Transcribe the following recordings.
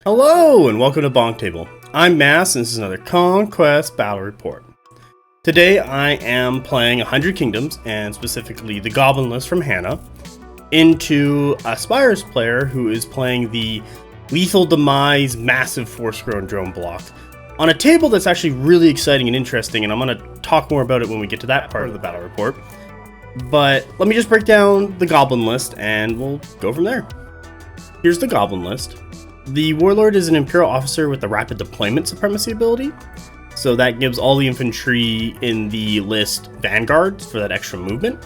Hello and welcome to BonkTable. I'm Mass and this is another Conquest Battle Report. Today I am playing 100 Kingdoms, and specifically the Goblin list from Hanna, into a Spires player who is playing the Lethal Demise Massive Force-Grown Drone block on a table that's actually really exciting and interesting, and I'm going to talk more about it when we get to that part of the battle report. But let me just break down the Goblin list and we'll go from there. Here's the Goblin list. The Warlord is an Imperial officer with the Rapid Deployment Supremacy ability, so that gives all the infantry in the list vanguards for that extra movement.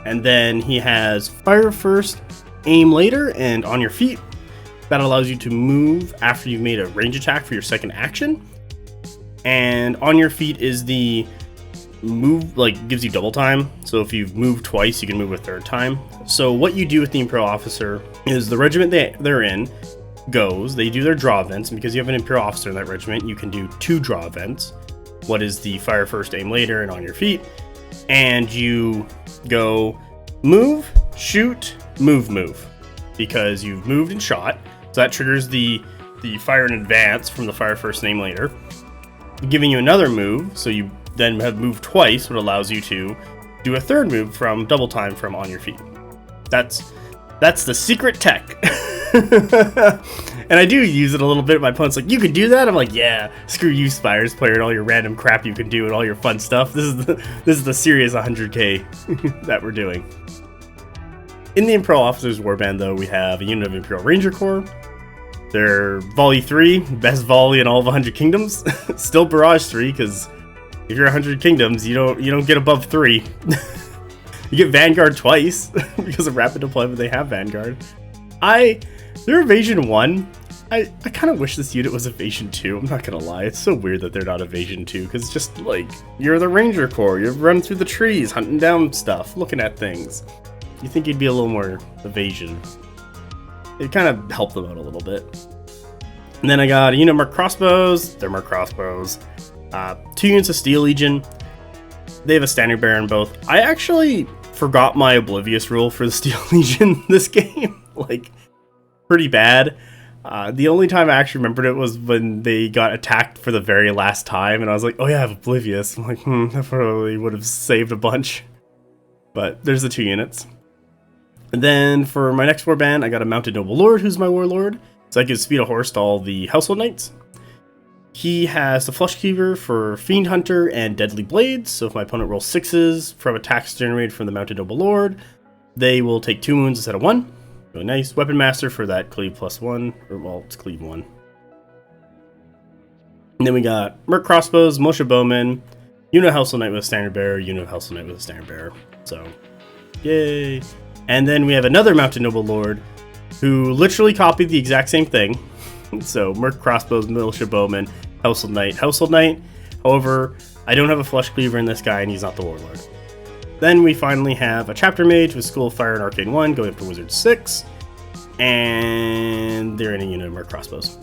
And then he has Fire First, Aim Later, and On Your Feet. That allows you to move after you've made a range attack for your second action. And On Your Feet is the move, gives you double time, so if you've moved twice you can move a third time. So what you do with the Imperial officer is the regiment they're in goes, they do their draw events, and because you have an Imperial officer in that regiment, you can do 2 draw events. What is the Fire First, Aim Later, and On Your Feet. And you go move, shoot, move, because you've moved and shot. So that triggers the fire in advance from the Fire First and Aim Later, giving you another move, so you then have moved twice, what allows you to do a third move from double time from On Your Feet. That's the secret tech. And I do use it a little bit. My opponent's like, you can do that? I'm like, yeah, screw you, Spires player, and all your random crap you can do and all your fun stuff. This is the serious 100k that we're doing. In the Imperial Officers Warband, though, we have a unit of Imperial Ranger Corps. They're Volley 3, best volley in all of 100 Kingdoms. Still Barrage 3, because if you're 100 Kingdoms, you don't get above 3. You get Vanguard twice, because of Rapid Deployment they have Vanguard. They're Evasion 1. I kind of wish this unit was Evasion 2, I'm not gonna lie. It's so weird that they're not Evasion 2, because it's just like, you're the Ranger Corps, you're running through the trees, hunting down stuff, looking at things. You think you'd be a little more Evasion. It kind of helped them out a little bit. And then I got a unit of Mark Crossbows, they're Mark Crossbows. 2 units of Steel Legion. They have a Standard Bearer in both. I actually forgot my Oblivious rule for the Steel Legion this game. Pretty bad. The only time I actually remembered it was when they got attacked for the very last time, and I was like, oh yeah, I have Oblivious. I'm like, that probably would have saved a bunch. But there's the 2 units. And then for my next warband, I got a Mounted Noble Lord, who's my Warlord. So I give Speed of Horse to all the Household Knights. He has the Flush Cleaver for Fiend Hunter and Deadly Blades, so if my opponent rolls 6s from attacks generated from the Mounted Noble Lord, they will take 2 wounds instead of 1. Really nice. Weapon Master for that Cleave +1, or well, it's Cleave 1. And then we got Merc Crossbows, Militia Bowman, unit of Household Knight with a Standard Bearer, unit of Household Knight with a Standard Bearer. So, yay! And then we have another Mounted Noble Lord who literally copied the exact same thing. So, Merc Crossbows, Militia Bowman, Household Knight, Household Knight. However, I don't have a Flush Cleaver in this guy, and he's not the Warlord. Then we finally have a Chapter Mage with School of Fire and Arcane 1 going up to Wizard 6. And they're in a unit of Merc Crossbows.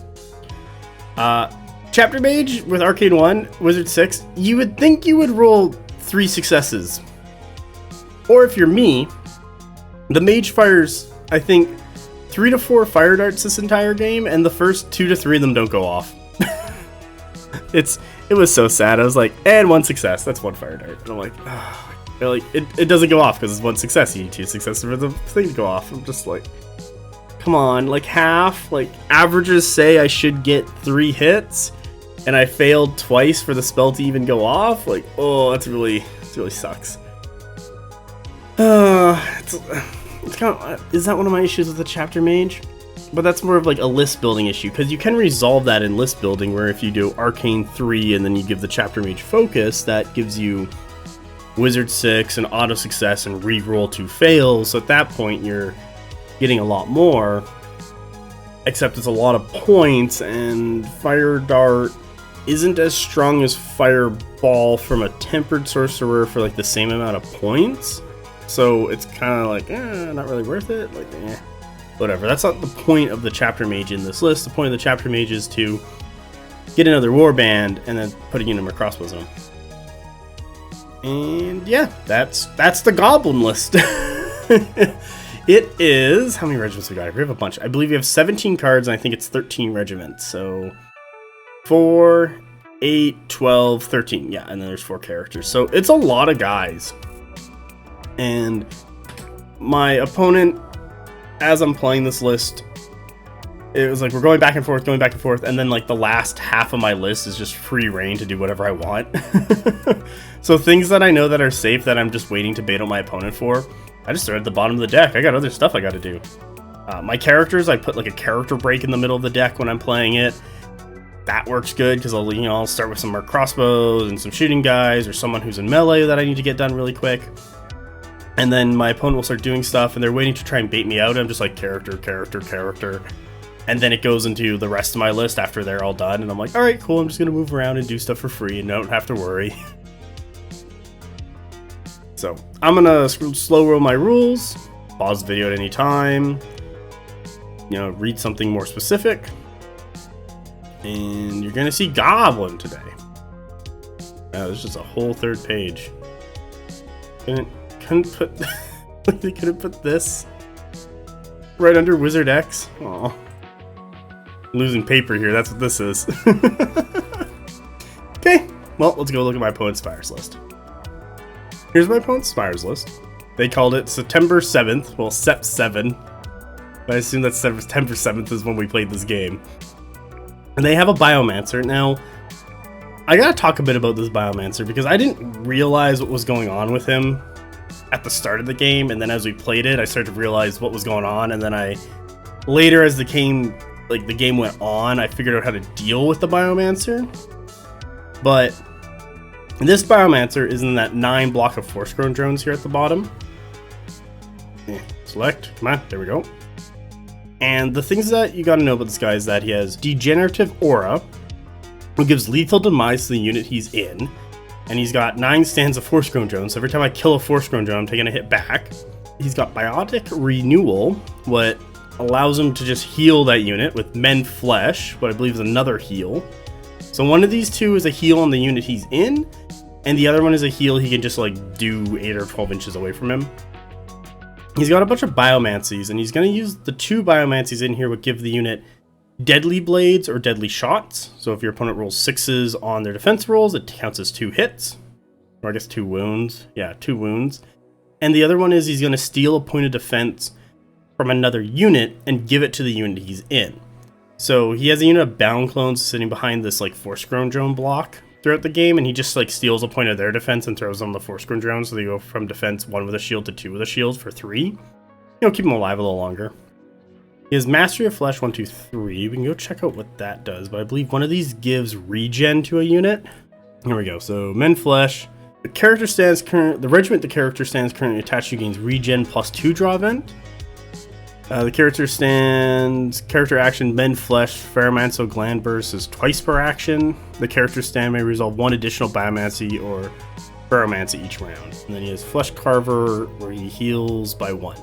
Chapter Mage with Arcane 1, Wizard 6. You would think you would roll 3 successes. Or if you're me, the Mage fires, I think, 3 to 4 fire darts this entire game, and the first 2 to 3 of them don't go off. It was so sad. I was like, and 1 success. That's 1 fire dart. And I'm like, oh. It doesn't go off because it's 1 success. You need 2 successes for the thing to go off. I'm just like, come on, half. Averages say I should get 3 hits, and I failed twice for the spell to even go off. Oh, it really sucks. It's kind of, is that one of my issues with the Chapter Mage? But that's more of a list building issue, because you can resolve that in list building, where if you do Arcane 3 and then you give the Chapter Mage focus, that gives you Wizard 6 and auto success and reroll 2 fails. So at that point you're getting a lot more, except it's a lot of points, and Fire Dart isn't as strong as Fireball from a Tempered Sorcerer for the same amount of points. So it's kind of not really worth it. Whatever. That's not the point of the Chapter Mage in this list. The point of the Chapter Mage is to get another Warband and then put a unit of Crossbows on. And yeah, that's the Goblin list. It is... How many regiments we got? We have a bunch. I believe we have 17 cards, and I think it's 13 regiments. So 4, 8, 12, 13. Yeah, and then there's 4 characters. So it's a lot of guys. And my opponent, as I'm playing this list, it was like we're going back and forth, and then like the last half of my list is just free reign to do whatever I want. So things that I know that are safe that I'm just waiting to bait out my opponent for, I just throw it at the bottom of the deck. I got other stuff I got to do. My characters, I put like a character break in the middle of the deck when I'm playing it. That works good because I'll start with some more crossbows and some shooting guys or someone who's in melee that I need to get done really quick. And then my opponent will start doing stuff and they're waiting to try and bait me out. I'm just like character. And then it goes into the rest of my list after they're all done. And I'm like, all right, cool. I'm just going to move around and do stuff for free and don't have to worry. So I'm going to slow roll my rules, pause the video at any time, read something more specific. And you're going to see Goblin today. There's just a whole third page. Couldn't put... They couldn't put this right under Wizard X. Aw. Losing paper here, that's what this is. Okay, well, let's go look at my opponent's Spires list. Here's my opponent's Spires list. They called it September 7th, well, Sep 7. But I assume that September 7th is when we played this game. And they have a Biomancer. Now, I gotta talk a bit about this Biomancer because I didn't realize what was going on with him at the start of the game, and then as we played it, I started to realize what was going on, and then later as the game went on, I figured out how to deal with the Biomancer. But this Biomancer is in that 9 block of Force-Grown drones here at the bottom. Select, come on, there we go. And the things that you gotta know about this guy is that he has Degenerative Aura, who gives lethal demise to the unit he's in. And he's got 9 stands of Force-Grown drones, so every time I kill a Force-Grown drone, I'm taking a hit back. He's got Biotic Renewal, what allows him to just heal that unit with Mend Flesh, what I believe is another heal. So one of these two is a heal on the unit he's in, and the other one is a heal he can just like do 8 or 12 inches away from him. He's got a bunch of Biomancies, and he's going to use the 2 Biomancies in here would give the unit Deadly Blades or Deadly Shots. So if your opponent rolls 6s on their defense rolls, it counts as 2 hits. Or I guess 2 wounds. Yeah, 2 wounds. And the other one is he's going to steal a point of defense from another unit and give it to the unit he's in. So he has a unit of Bound Clones sitting behind this like Force-Grown drone block throughout the game, and he just like steals a point of their defense and throws on the Force-Grown drone, so they go from defense 1 with a shield to 2 with a shield for 3. Keep them alive a little longer. He has Mastery of Flesh 1, 2, 3. We can go check out what that does, but I believe one of these gives regen to a unit. Here we go. So Mend Flesh. The regiment the character stands currently attached to gains regen plus 2 draw event. The character action Mend Flesh, Ferromancer Gland Burst is twice per action. The character stand may resolve 1 additional Biomancy or Ferromancy each round. And then he has Flesh Carver, where he heals by 1.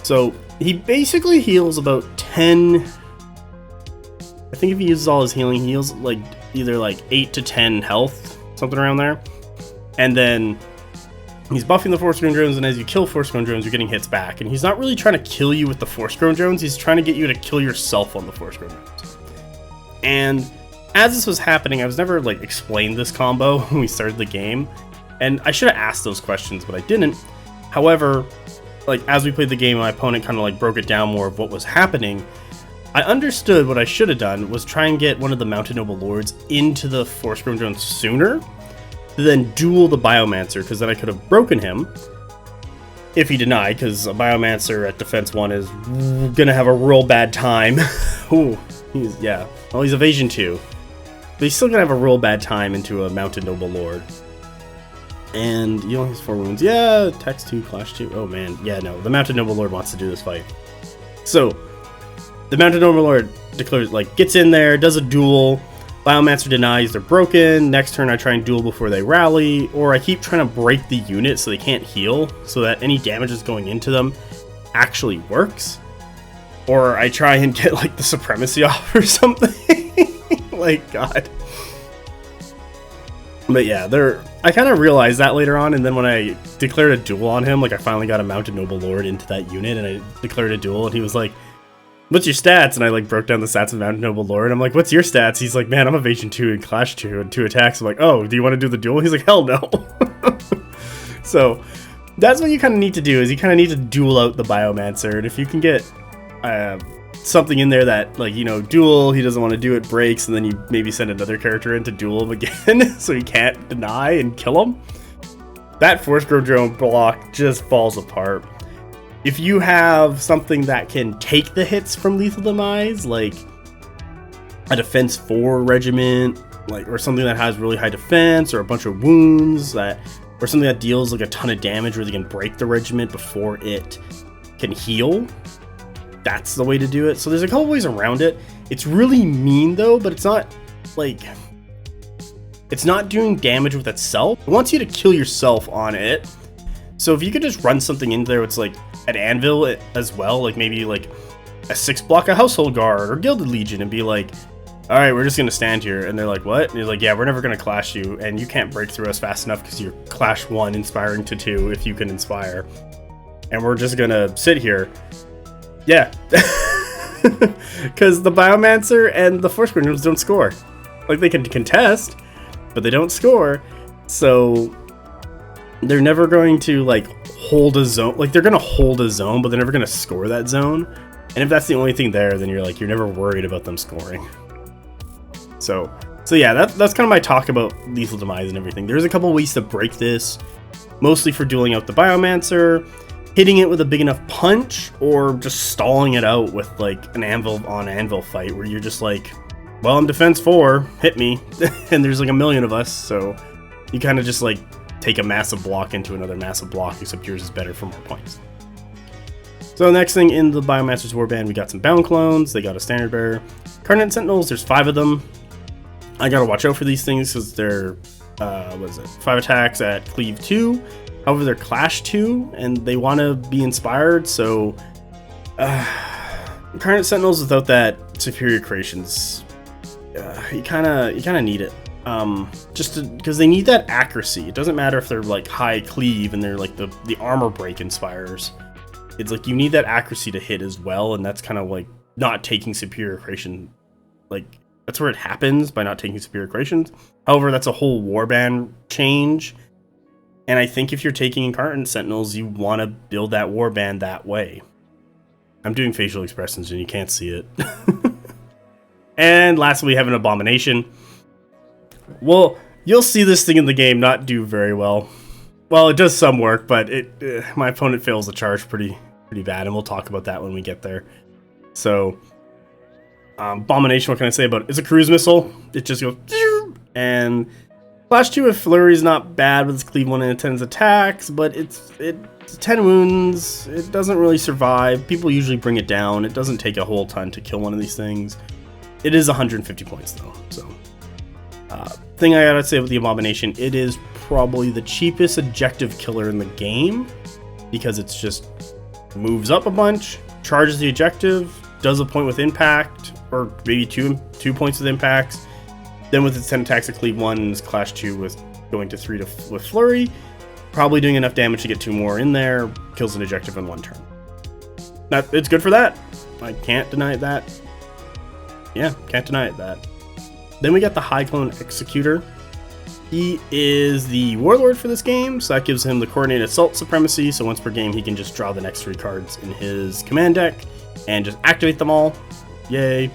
So he basically heals about 10. I think if he uses all his healing, he heals like either like 8 to 10 health, something around there. And then he's buffing the Force-Grown drones, and as you kill Force-Grown drones, you're getting hits back. And he's not really trying to kill you with the Force-Grown drones, he's trying to get you to kill yourself on the Force-Grown drones. And as this was happening, I was never like explained this combo when we started the game. And I should have asked those questions, but I didn't. However, like as we played the game, my opponent kind of like broke it down more of what was happening. I understood what I should have done was try and get one of the Mounted Noble Lords into the Force-Grown drones sooner, then duel the Biomancer, because then I could have broken him if he denied, because a Biomancer at defense 1 is gonna have a real bad time. Ooh, he's evasion 2, but he's still gonna have a real bad time into a Mounted Noble Lord. And he only has 4 wounds. Yeah, Text 2, Clash 2. Oh man, yeah, no, the Mounted Noble Lord wants to do this fight. So the Mounted Noble Lord declares, like, gets in there, does a duel. Biomancer denies, they're broken. Next turn I try and duel before they rally, or I keep trying to break the unit so they can't heal, so that any damage that's going into them actually works. Or I try and get like the Supremacy off or something. Like, God. But yeah, I kind of realized that later on, and then when I declared a duel on him, like I finally got a Mounted Noble Lord into that unit, and I declared a duel, and he was like, "What's your stats?" And I like broke down the stats of Mounted Noble Lord. I'm like, "What's your stats?" He's like, "Man, I'm Evasion 2 and Clash 2 and 2 attacks." I'm like, "Oh, do you want to do the duel?" He's like, "Hell no." So that's what you kind of need to do, is you kind of need to duel out the Biomancer, and if you can get something in there that, like, you know, duel, he doesn't want to do it, breaks, and then you maybe send another character in to duel him again so he can't deny and kill him, that Force Grove Drone block just falls apart. If you have something that can take the hits from Lethal Demise, like a Defense 4 regiment, like, or something that has really high defense, or a bunch of wounds, or something that deals like a ton of damage where they can break the regiment before it can heal, that's the way to do it. So there's a couple ways around it. It's really mean though, but it's not like, it's not doing damage with itself. It wants you to kill yourself on it. So if you could just run something in there, it's like an anvil as well, like maybe like a 6-block a Household Guard or Gilded Legion, and be like, all right, we're just gonna stand here. And they're like, what? And you're like, yeah, we're never gonna clash you, and you can't break through us fast enough because you're Clash 1 inspiring to 2 if you can inspire, and we're just gonna sit here. Yeah, because the Biomancer and the Force Grove don't score. Like, they can contest, but they don't score. So they're never going to like hold a zone. Like, they're gonna hold a zone, but they're never gonna score that zone. And if that's the only thing there, then you're never worried about them scoring. So yeah, that's kind of my talk about Lethal Demise and everything. There's a couple ways to break this, mostly for dueling out the Biomancer, hitting it with a big enough punch, or just stalling it out with like an anvil on anvil fight where you're just like, well, I'm defense 4, hit me. And there's like a million of us, so you kind of just like take a massive block into another massive block, except yours is better for more points. So the next thing in the Biomancer's Warband, we got some Bound Clones, they got a Standard Bearer. Carnate Sentinels, there's 5 of them. I gotta watch out for these things because they're, 5 attacks at Cleave 2. However, they're Clash 2, and they want to be inspired, so Carnate Sentinels without that Superior Creations, you kind of need it. Just because they need that accuracy. It doesn't matter if they're like high cleave and they're like the armor break inspires. It's like you need that accuracy to hit as well, and that's kind of like not taking Superior Creation. Like, that's where it happens, by not taking Superior Creations. However, that's a whole warband change. And I think if you're taking Incarnate Sentinels, you want to build that warband that way. I'm doing facial expressions and you can't see it. And lastly, we have an Abomination. Well, you'll see this thing in the game not do very well. Well, it does some work, but my opponent fails the charge pretty bad, and we'll talk about that when we get there. So, Abomination, what can I say about it? It's a cruise missile. It just goes, and Clash 2 with Flurry is not bad with its Cleave 1 and 10's attacks, but it's 10 wounds. It doesn't really survive. People usually bring it down. It doesn't take a whole ton to kill one of these things. It is 150 points though. So, thing I gotta say with the Abomination, it is probably the cheapest objective killer in the game, because it's just moves up a bunch, charges the objective, does a point with impact, or maybe two points with impacts. Then with its 10 attacks at Cleave 1, it's Clash 2 with going to 3 with Flurry. Probably doing enough damage to get 2 more in there. Kills an objective in 1 turn. It's good for that. I can't deny that. Yeah, can't deny that. Then we got the High Clone Executor. He is the Warlord for this game, so that gives him the Coordinated Assault Supremacy, so once per game he can just draw the next 3 cards in his command deck and just activate them all. Yay.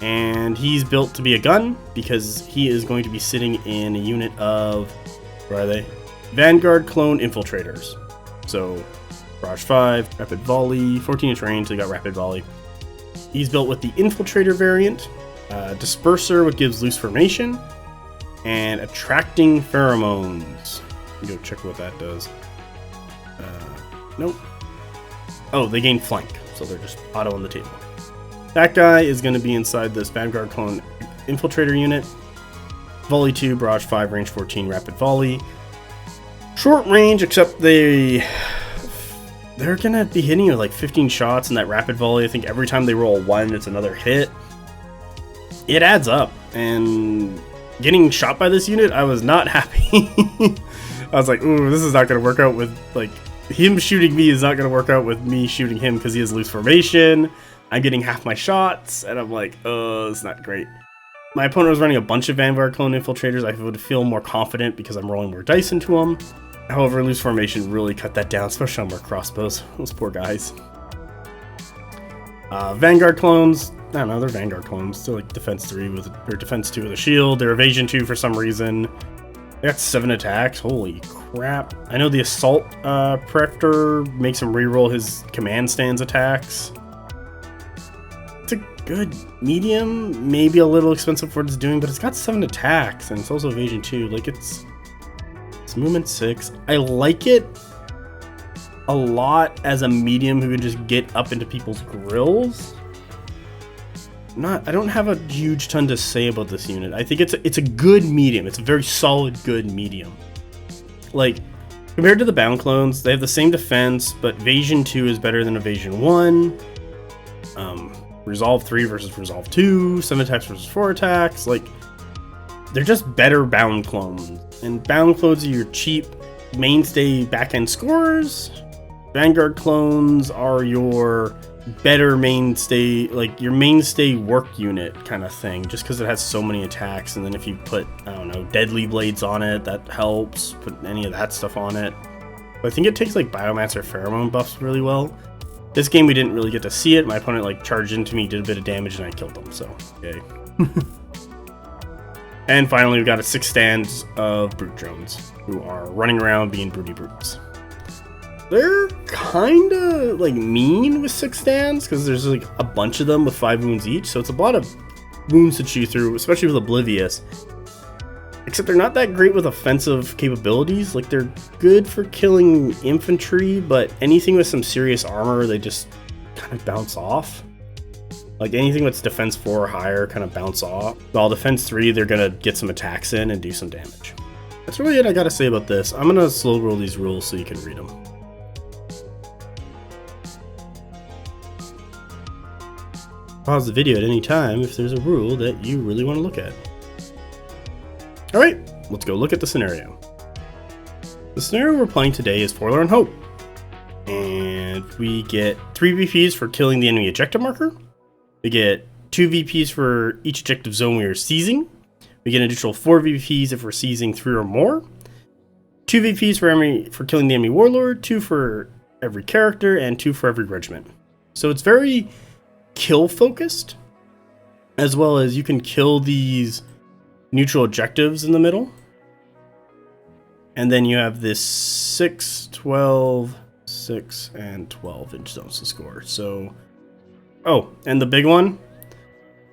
And he's built to be a gun, because he is going to be sitting in a unit of, where are they? Vanguard Clone Infiltrators. So, Barrage 5, Rapid Volley, 14-inch range, they got Rapid Volley. He's built with the Infiltrator variant, Disperser, which gives Loose Formation, and Attracting Pheromones. Let me go check what that does. Nope. Oh, they gain Flank, so they're just auto on the table. That guy is going to be inside this Vanguard Clone Infiltrator unit. Volley 2, Barrage 5, range 14, Rapid Volley. Short range, except they're going to be hitting you like 15 shots in that Rapid Volley. I think every time they roll a 1, it's another hit. It adds up, and getting shot by this unit, I was not happy. I was like, ooh, this is not going to work out with, like, him shooting me is not going to work out with me shooting him because he has loose formation. I'm getting half my shots, and I'm like, oh, it's not great. My opponent was running a bunch of Vanguard clone infiltrators. I would feel more confident because I'm rolling more dice into them. However, loose formation really cut that down, especially on more crossbows. Those poor guys. Vanguard clones, I don't know, they're Vanguard clones. They're like defense 3 with, or defense 2 with a shield. They're evasion 2 for some reason. They got 7 attacks. Holy crap. I know the assault Preftor makes him reroll his command stands attacks. It's a good medium, maybe a little expensive for what it's doing, but it's got 7 attacks and it's also evasion 2. Like it's movement 6. I like it a lot as a medium who can just get up into people's grills. I don't have a huge ton to say about this unit. I think it's a good medium. It's a very solid good medium. Like compared to the bound clones, they have the same defense, but evasion 2 is better than evasion 1. Resolve 3 versus resolve 2, 7 attacks versus 4 attacks. Like they're just better bound clones. And bound clones are your cheap mainstay back-end scorers. Vanguard clones are your better mainstay, like your mainstay work unit kind of thing, just because it has so many attacks. And then if you put, I don't know, deadly blades on it, that helps. Put any of that stuff on it. But I think it takes like biomass or pheromone buffs really well. This game we didn't really get to see it. My opponent like charged into me, did a bit of damage, and I killed them. So yay. And finally, we got 6 stands of brute drones who are running around being broody brutes. They're kind of like mean with 6 stands because there's like a bunch of them with 5 wounds each, so it's a lot of wounds to chew through, especially with Oblivious. Except they're not that great with offensive capabilities. Like they're good for killing infantry, but anything with some serious armor, they just kind of bounce off. Like anything that's defense 4 or higher kind of bounce off. While defense 3, they're gonna get some attacks in and do some damage. That's really it I gotta say about this. I'm gonna slow roll these rules so you can read them. Pause the video at any time if there's a rule that you really want to look at. Alright, let's go look at the scenario. The scenario we're playing today is Forlorn Hope. And we get 3 VPs for killing the enemy objective marker. We get 2 VPs for each objective zone we are seizing. We get an additional 4 VPs if we're seizing 3 or more. 2 VPs for killing the enemy warlord, 2 for every character, and 2 for every regiment. So it's very kill focused, as well as you can kill these neutral objectives in the middle. And then you have this 6, 12, 6, and 12 inch zones to score. So, oh, and the big one,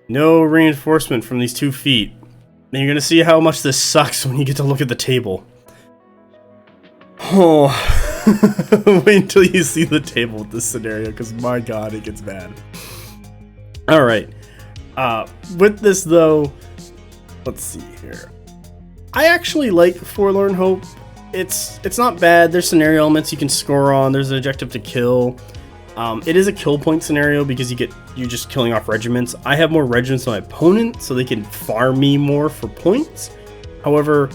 no reinforcement from these 2 feet. And you're going to see how much this sucks when you get to look at the table. Oh, wait until you see the table with this scenario, because my god, it gets bad. Alright, with this though, let's see here. I actually like Forlorn Hope. It's not bad. There's scenario elements you can score on. There's an objective to kill. It is a kill point scenario because you're just killing off regiments. I have more regiments than my opponent, so they can farm me more for points. However,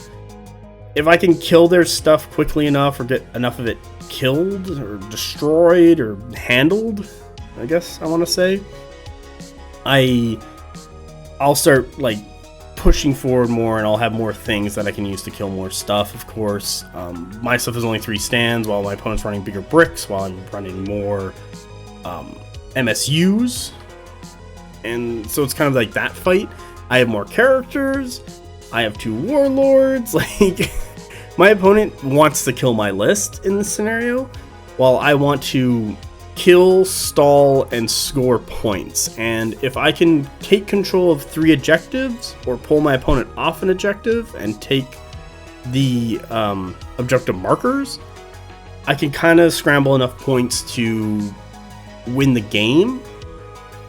if I can kill their stuff quickly enough or get enough of it killed or destroyed or handled, I guess I want to say, I'll start like pushing forward more, and I'll have more things that I can use to kill more stuff. Of course, my stuff is only 3 stands, while my opponent's running bigger bricks, while I'm running more MSUs, and so it's kind of like that fight. I have more characters. I have 2 warlords. Like my opponent wants to kill my list in this scenario, while I want to kill, stall, and score points. And if I can take control of 3 objectives or pull my opponent off an objective and take the objective markers, I can kind of scramble enough points to win the game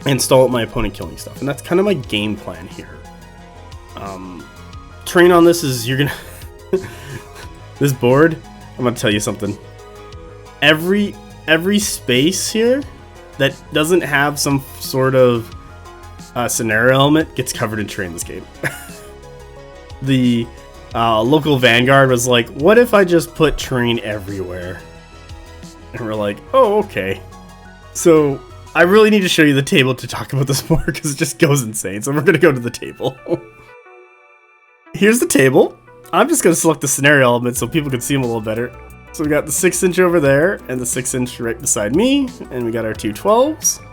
and stall out my opponent killing stuff. And that's kind of my game plan here. Train on this is you're gonna this board, I'm gonna tell you something. Every space here that doesn't have some sort of scenario element gets covered in terrain this game. the local vanguard was like, what if I just put terrain everywhere? And we're like, oh, okay. So I really need to show you the table to talk about this more because it just goes insane. So we're going to go to the table. Here's the table. I'm just going to select the scenario element so people can see them a little better. So we got the 6-inch over there and the 6-inch right beside me. And we got our two 12s.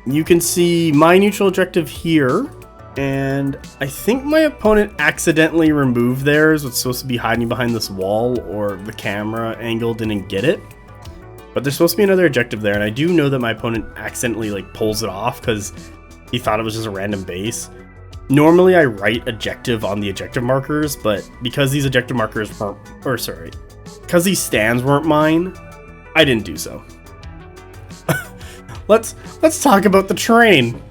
You can see my neutral objective here. And I think my opponent accidentally removed theirs. What's supposed to be hiding behind this wall, or the camera angle didn't get it. But there's supposed to be another objective there, and I do know that my opponent accidentally like pulls it off because he thought it was just a random base. Normally I write objective on the objective markers, but because these objective markers weren't, or sorry, because these stands weren't mine, I didn't do so. Let's talk about the terrain.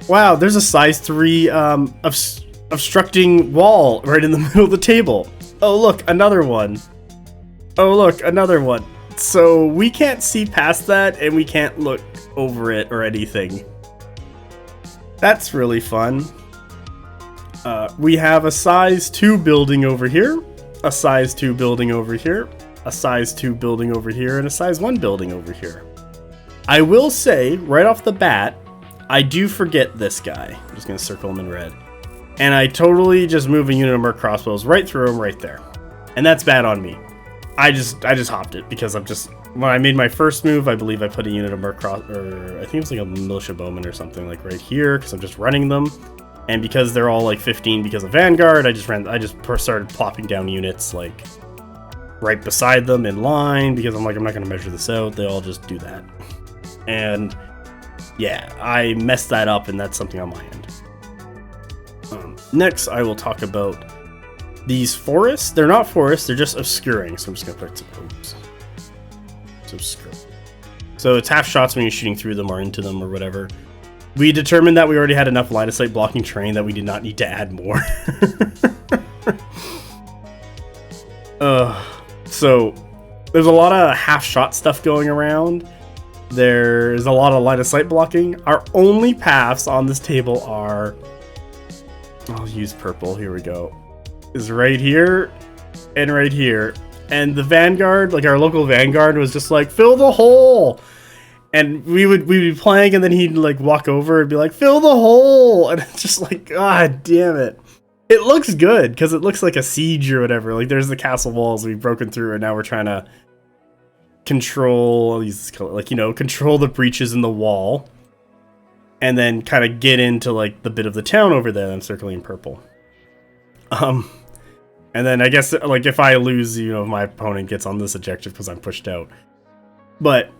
Wow, there's a size 3 obstructing wall right in the middle of the table. Oh look, another one. Oh look, another one. So we can't see past that, and we can't look over it or anything. That's really fun. We have a size 2 building over here, a size 2 building over here, a size 2 building over here, and a size 1 building over here. I will say, right off the bat, I do forget this guy. I'm just going to circle him in red. And I totally just move a unit of merc crossbows right through him right there. And that's bad on me. I just hopped it because I'm just, when I made my first move, I believe I put a unit of merc or I think it was like a militia bowman or something like right here because I'm just running them. And because they're all like 15 because of Vanguard, I just started plopping down units like right beside them in line because I'm like, I'm not going to measure this out. They all just do that. And yeah, I messed that up, and that's something on my end. Next, I will talk about these forests. They're not forests, they're just obscuring. So I'm just going to put some oops. It's obscure. So it's half shots when you're shooting through them or into them or whatever. We determined that we already had enough line of sight blocking terrain that we did not need to add more. So there's a lot of half shot stuff going around. There's a lot of line of sight blocking. Our only paths on this table are, I'll use purple, here we go, is right here and right here. And the Vanguard, like our local Vanguard, was just like, fill the hole. And we'd be playing, and then he'd like walk over and be like, fill the hole. And it's just like, God damn it. It looks good because it looks like a siege or whatever. Like there's the castle walls we've broken through, and now we're trying to control, I'll use this color, like, you know, control the breaches in the wall, and then kind of get into like the bit of the town over there. I'm circling in purple. And then I guess like if I lose, you know, my opponent gets on this objective because I'm pushed out. But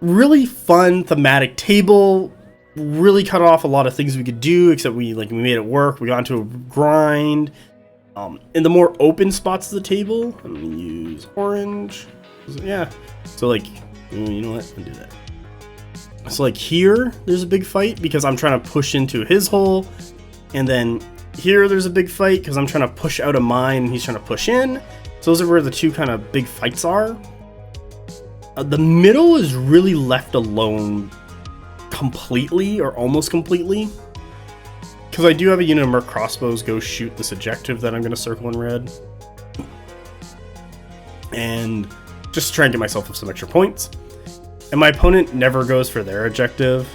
really fun thematic table. Really cut off a lot of things we could do, except we made it work. We got into a grind. In the more open spots of the table, I'm gonna use orange. Yeah. So like, you know what? I'll do that. So like here, there's a big fight because I'm trying to push into his hole, and then here there's a big fight because I'm trying to push out of mine and he's trying to push in. So those are where the two kind of big fights are. The middle is really left alone completely, or almost completely, because I do have a unit of merc crossbows go shoot this objective that I'm going to circle in red, and just try and get myself some extra points. And my opponent never goes for their objective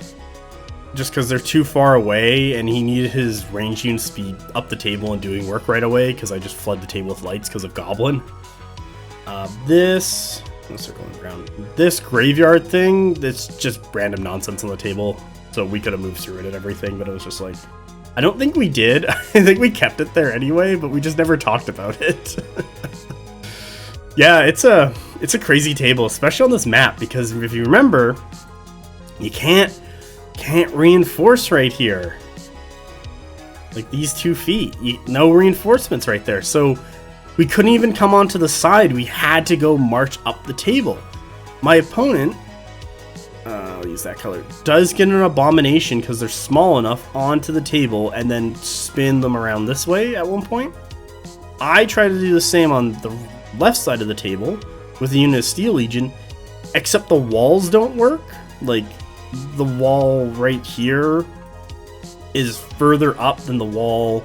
just because they're too far away, and he needed his range unit speed up the table and doing work right away because I just flood the table with lights because of Goblin. This, I'm circling around, this graveyard thing, that's just random nonsense on the table, so we could have moved through it and everything, but it was just like, I don't think we did. I think we kept it there anyway, but we just never talked about it. Yeah, it's a crazy table, especially on this map, because if you remember, you can't reinforce right here. Like these 2 feet, no reinforcements right there. So we couldn't even come onto the side. We had to go march up the table. My opponent, I'll use that color, does get an abomination because they're small enough onto the table and then spin them around this way at one point. I try to do the same on the left side of the table with the unit of Steel Legion, except the walls don't work. Like the wall right here is further up than the wall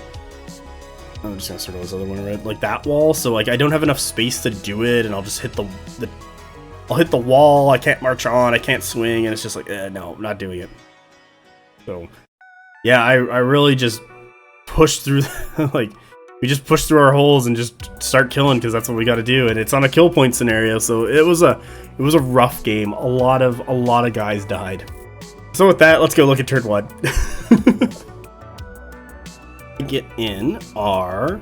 I'm just gonna circle this other one red, like that wall. So like I don't have enough space to do it, and I'll just hit I'll hit the wall. I can't march on. I can't swing, and it's just like no, I'm not doing it. So yeah, I really just push through. Like we just push through our holes and just start killing because that's what we got to do, and it's on a kill point scenario. So it was a rough game. A lot of guys died. So with that, let's go look at turn 1. Get in our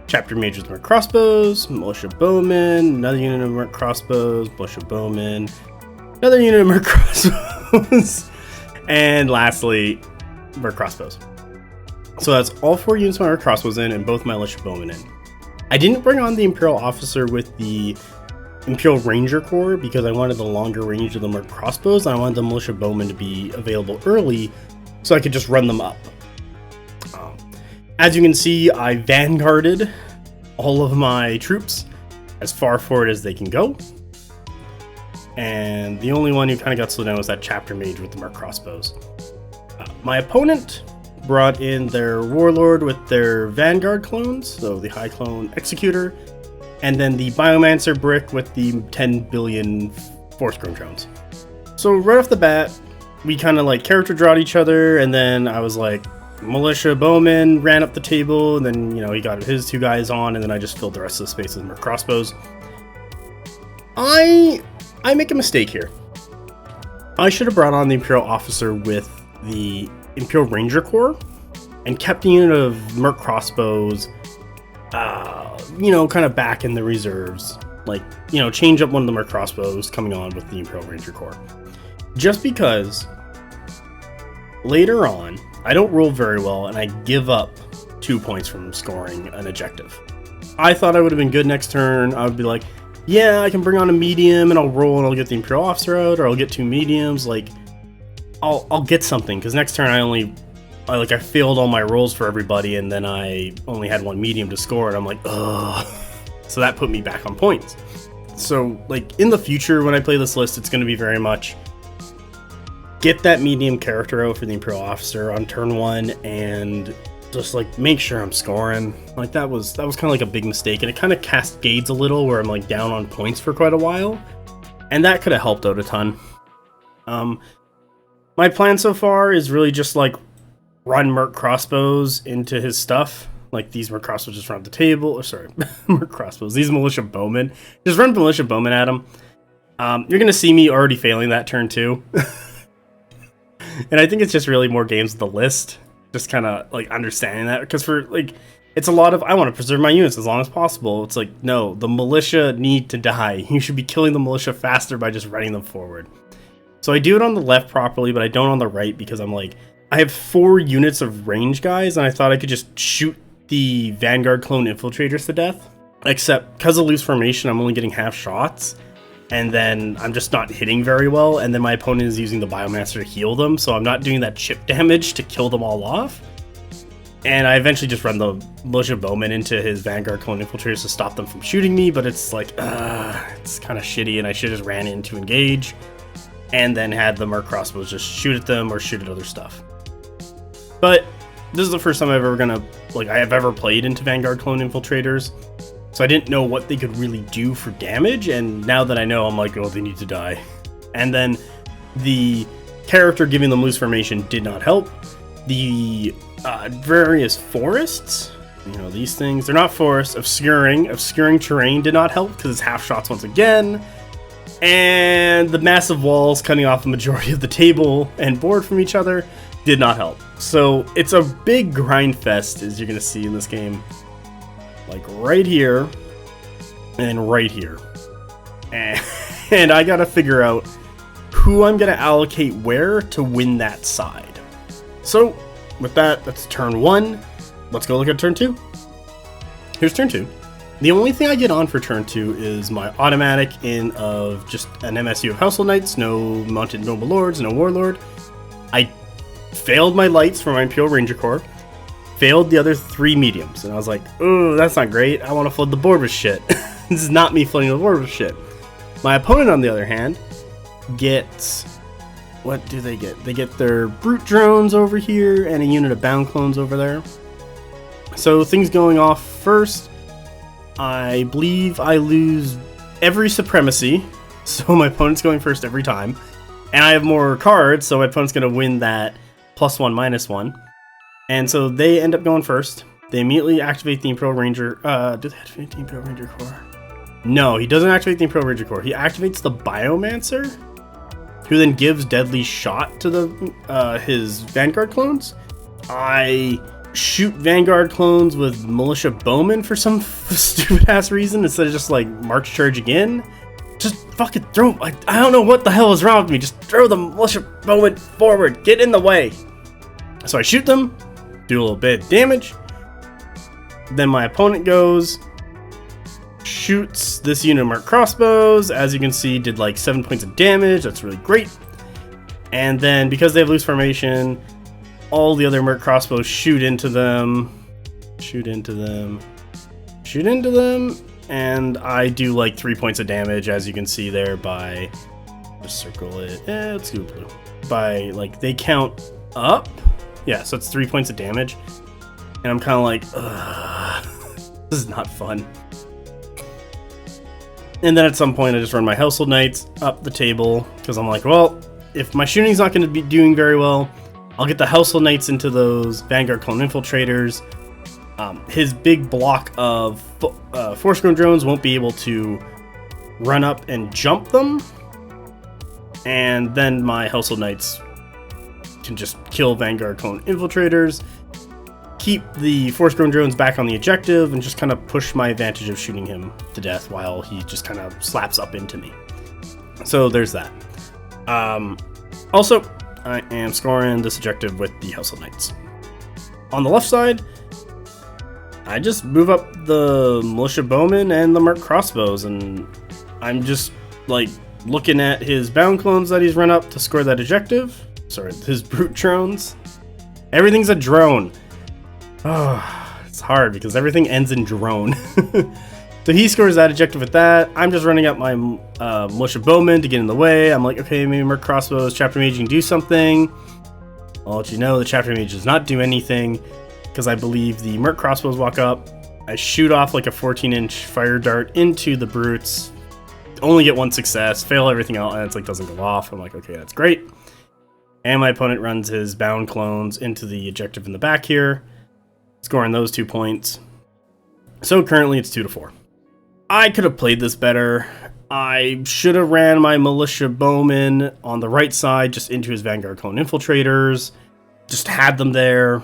chapter majors with Merc crossbows, militia bowmen, another unit of Merc crossbows, militia bowmen, another unit of Merc crossbows, and lastly, Merc crossbows. So that's all 4 units of my Merc crossbows in, and both my militia bowmen in. I didn't bring on the Imperial officer with the Imperial Ranger Corps because I wanted the longer range of the Merc crossbows, and I wanted the militia bowmen to be available early so I could just run them up. As you can see, I vanguarded all of my troops as far forward as they can go. And the only one who kind of got slowed down was that chapter mage with the Merc crossbows. My opponent brought in their warlord with their vanguard clones, so the high clone executor, and then the biomancer brick with the 10 billion force grown drones. So right off the bat, we kind of like character drawed each other, and then I was like, militia bowman ran up the table, and then he got his 2 guys on, and then I just filled the rest of the space with Merc crossbows. I make a mistake here. I should have brought on the Imperial officer with the Imperial Ranger Corps and kept the unit of Merc crossbows kind of back in the reserves, like change up one of the Merc crossbows coming on with the Imperial Ranger Corps, just because later on I don't roll very well, and I give up 2 points from scoring an objective. I thought I would have been good next turn. I would be like, yeah, I can bring on a medium, and I'll roll, and I'll get the Imperial officer out, or I'll get 2 mediums. Like, I'll get something, because next turn I failed all my rolls for everybody, and then I only had 1 medium to score, and I'm like, ugh. So that put me back on points. So, like, in the future, when I play this list, it's going to be very much get that medium character out for the Imperial officer on turn 1 and just like make sure I'm scoring. Like that was kind of like a big mistake, and it kind of cascades a little where I'm like down on points for quite a while, and that could have helped out a ton. My plan so far is really just like run Merc crossbows into his stuff. Like these Merc crossbows just run up the table, or sorry, Merc crossbows, these militia bowmen, just run militia bowmen at him. You're gonna see me already failing that turn 2. And I think it's just really more games with the list, just kind of like understanding that, because for like it's a lot of I want to preserve my units as long as possible. It's like, no, the militia need to die. You should be killing the militia faster by just running them forward. So I do it on the left properly, but I don't on the right, because I'm like, I have 4 units of range guys, and I thought I could just shoot the Vanguard clone infiltrators to death, except because of loose formation I'm only getting half shots, and then I'm just not hitting very well, and then my opponent is using the Biomaster to heal them, so I'm not doing that chip damage to kill them all off. And I eventually just run the militia bowman into his Vanguard clone infiltrators to stop them from shooting me, but it's like, it's kind of shitty, and I should have just ran in to engage, and then had the Merc crossbows just shoot at them or shoot at other stuff. But this is the first time I have ever played into Vanguard clone infiltrators, so I didn't know what they could really do for damage, and now that I know, I'm like, oh, they need to die. And then the character giving them loose formation did not help. The various forests, these things, they're not forests, obscuring terrain did not help, because it's half shots once again. And the massive walls cutting off the majority of the table and board from each other did not help. So it's a big grind fest, as you're going to see in this game. Like right here and right here. And I got to figure out who I'm going to allocate where to win that side. So with that, that's turn 1. Let's go look at turn 2. Here's turn 2. The only thing I get on for turn 2 is my automatic in of just an MSU of Household Knights, no Mounted Noble Lords, no Warlord. I failed my lights for my Imperial Ranger Corps, failed the other 3 mediums, and I was like, oh, that's not great. I want to flood the board with shit. This is not me flooding the board with shit. My opponent, on the other hand, gets... what do they get? They get their brute drones over here and a unit of bound clones over there. So things going off first, I believe I lose every supremacy, so my opponent's going first every time. And I have more cards, so my opponent's going to win that +1, -1. And so they end up going first. They immediately activate the Imperial Ranger. Do they activate the Imperial Ranger Core? No, he doesn't activate the Imperial Ranger Core. He activates the Biomancer, who then gives Deadly Shot to the his Vanguard clones. I shoot Vanguard clones with Militia Bowman for some stupid ass reason instead of just like March Charging in. Just fucking throw. I don't know what the hell is wrong with me. Just throw the Militia Bowman forward. Get in the way. So I shoot them, do a little bit of damage. Then my opponent goes, shoots this unit of Merc Crossbows. As you can see, did like 7 points of damage. That's really great. And then because they have loose formation, all the other Merc Crossbows shoot into them. And I do like 3 points of damage, as you can see there by, just circle it, let's do blue. By, like, they count up. Yeah, so it's 3 points of damage. And I'm kind of like, ugh, this is not fun. And then at some point I just run my Household Knights up the table, because I'm like, well, if my shooting's not going to be doing very well, I'll get the Household Knights into those Vanguard Clone Infiltrators. His big block of Force-Grown Drones won't be able to run up and jump them. And then my Household Knights can just kill Vanguard Clone Infiltrators, keep the Force-Grown Drones back on the objective, and just kind of push my advantage of shooting him to death while he just kind of slaps up into me. So there's that. Also, I am scoring this objective with the Household Knights. On the left side, I just move up the Militia Bowman and the Merc Crossbows, and I'm just like looking at his Bound clones that he's run up to score that objective. Sorry, his Brute drones. Everything's a drone. Oh, it's hard because everything ends in drone. So he scores that objective with that. I'm just running up my Militia Bowman to get in the way. I'm like, okay, maybe Merc Crossbows, Chapter Mage can do something. I'll let you know the Chapter Mage does not do anything, because I believe the Merc Crossbows walk up. I shoot off like a 14-inch fire dart into the Brutes. Only get one success, fail everything else, and it's like doesn't go off. I'm like, okay, that's great. And my opponent runs his Bound clones into the objective in the back here, scoring those 2 points. So currently it's 2-4. I could have played this better. I should have ran my Militia Bowman on the right side just into his Vanguard Clone Infiltrators. Just had them there.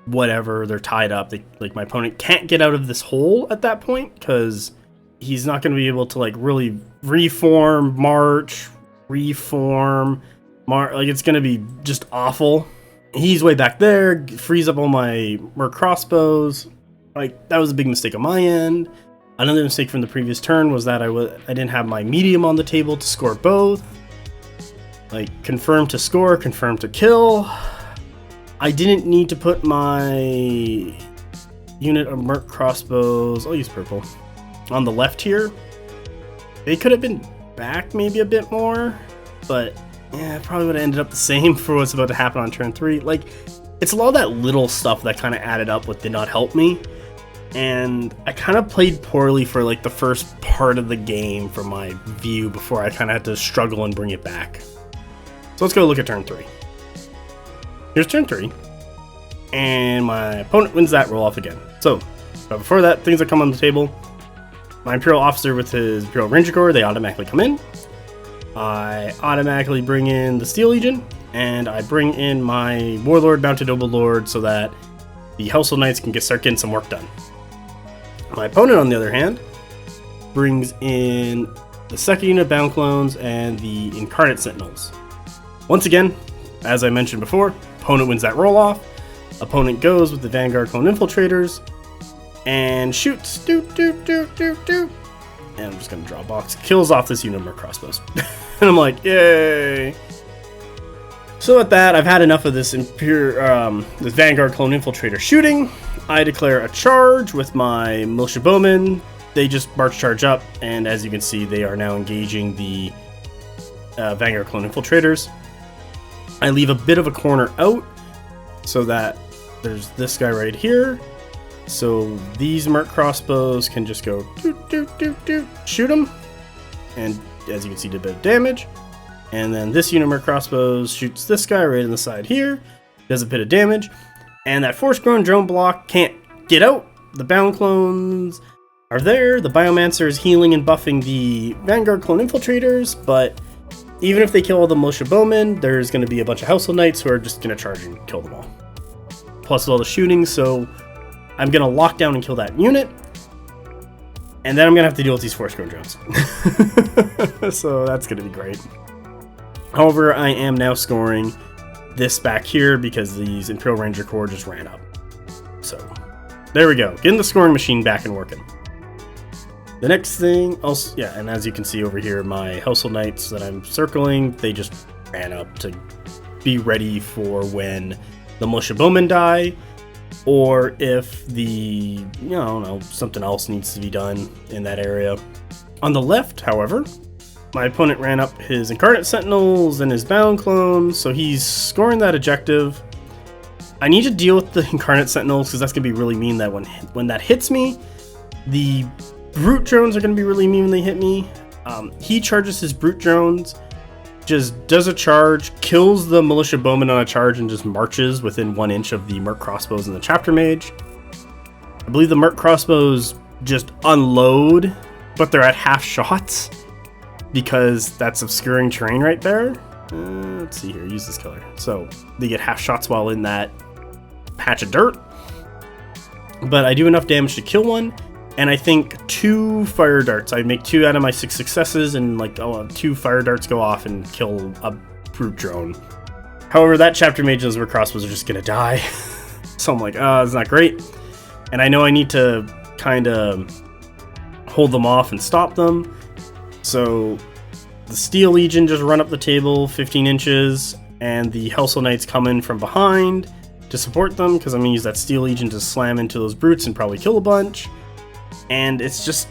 Whatever, they're tied up. Like my opponent can't get out of this hole at that point because he's not going to be able to like really reform, march, like it's going to be just awful. He's way back there, frees up all my Merc Crossbows. Like that was a big mistake on my end. Another mistake from the previous turn was that I didn't have my medium on the table to score both. Like confirm to score, confirm to kill. I didn't need to put my unit of Merc Crossbows, I'll use purple, on the left here. They could have been back maybe a bit more, but yeah, it probably would have ended up the same for what's about to happen on turn 3. Like, it's a lot of that little stuff that kind of added up what did not help me. And I kind of played poorly for like the first part of the game from my view before I kind of had to struggle and bring it back. So let's go look at turn 3. Here's turn 3. And my opponent wins that roll off again. So, but before that, things that come on the table. My Imperial Officer with his Imperial Ranger Corps, they automatically come in. I automatically bring in the Steel Legion. And I bring in my Warlord, Mounted Overlord, so that the Household Knights can start getting some work done. My opponent, on the other hand, brings in the second unit of Bound Clones and the Incarnate Sentinels. Once again, as I mentioned before, opponent wins that roll off. Opponent goes with the Vanguard Clone Infiltrators and shoots. And I'm just going to draw a box. Kills off this unit of Merc Crossbows. And I'm like, yay. So at that, I've had enough of this this Vanguard Clone Infiltrator shooting. I declare a charge with my Militia Bowmen. They just march charge up, and as you can see, they are now engaging the Vanguard Clone Infiltrators. I leave a bit of a corner out so that there's this guy right here, So these Merc crossbows can just go doot, doot, doot, doot, shoot them, and as you can see, did a bit of damage. And then this unit Merc crossbows shoots this guy right in the side here, does a bit of damage. And that force-grown drone block can't get out. The Bound clones are there. The Biomancer is healing and buffing the Vanguard clone infiltrators, but even if they kill all the militia bowmen, there's going to be a bunch of household knights who are just going to charge and kill them all. Plus all the shooting, so I'm going to lock down and kill that unit. And then I'm going to have to deal with these force-grown drones. So that's going to be great. However, I am now scoring this back here because these Imperial Ranger Corps just ran up. So there we go. Getting the scoring machine back and working. The next thing, also, yeah, and as you can see over here, my household knights that I'm circling, they just ran up to be ready for when the militia bowmen die, or if the, I don't know, something else needs to be done in that area. On the left, however, my opponent ran up his Incarnate Sentinels and his Bound clones, so he's scoring that objective. I need to deal with the Incarnate Sentinels because that's going to be really mean that when that hits me, the Brute drones are going to be really mean when they hit me. He charges his Brute drones, just does a charge, kills the Militia Bowman on a charge, and just marches within 1 inch of the Merc crossbows and the Chapter Mage. I believe the Merc crossbows just unload, but they're at half shots because that's obscuring terrain right there. Let's see here, use this color. So they get half shots while in that patch of dirt. But I do enough damage to kill one. And I think 2 fire darts. I make 2 out of my 6 successes, and like 2 fire darts go off and kill a brute drone. However, that Chapter Mage and those Merc crossbows are just gonna die. So I'm like, it's not great. And I know I need to kind of hold them off and stop them. So the Steel Legion just run up the table 15 inches, and the Household Knights come in from behind to support them, because I'm gonna use that Steel Legion to slam into those brutes and probably kill a bunch. And it's just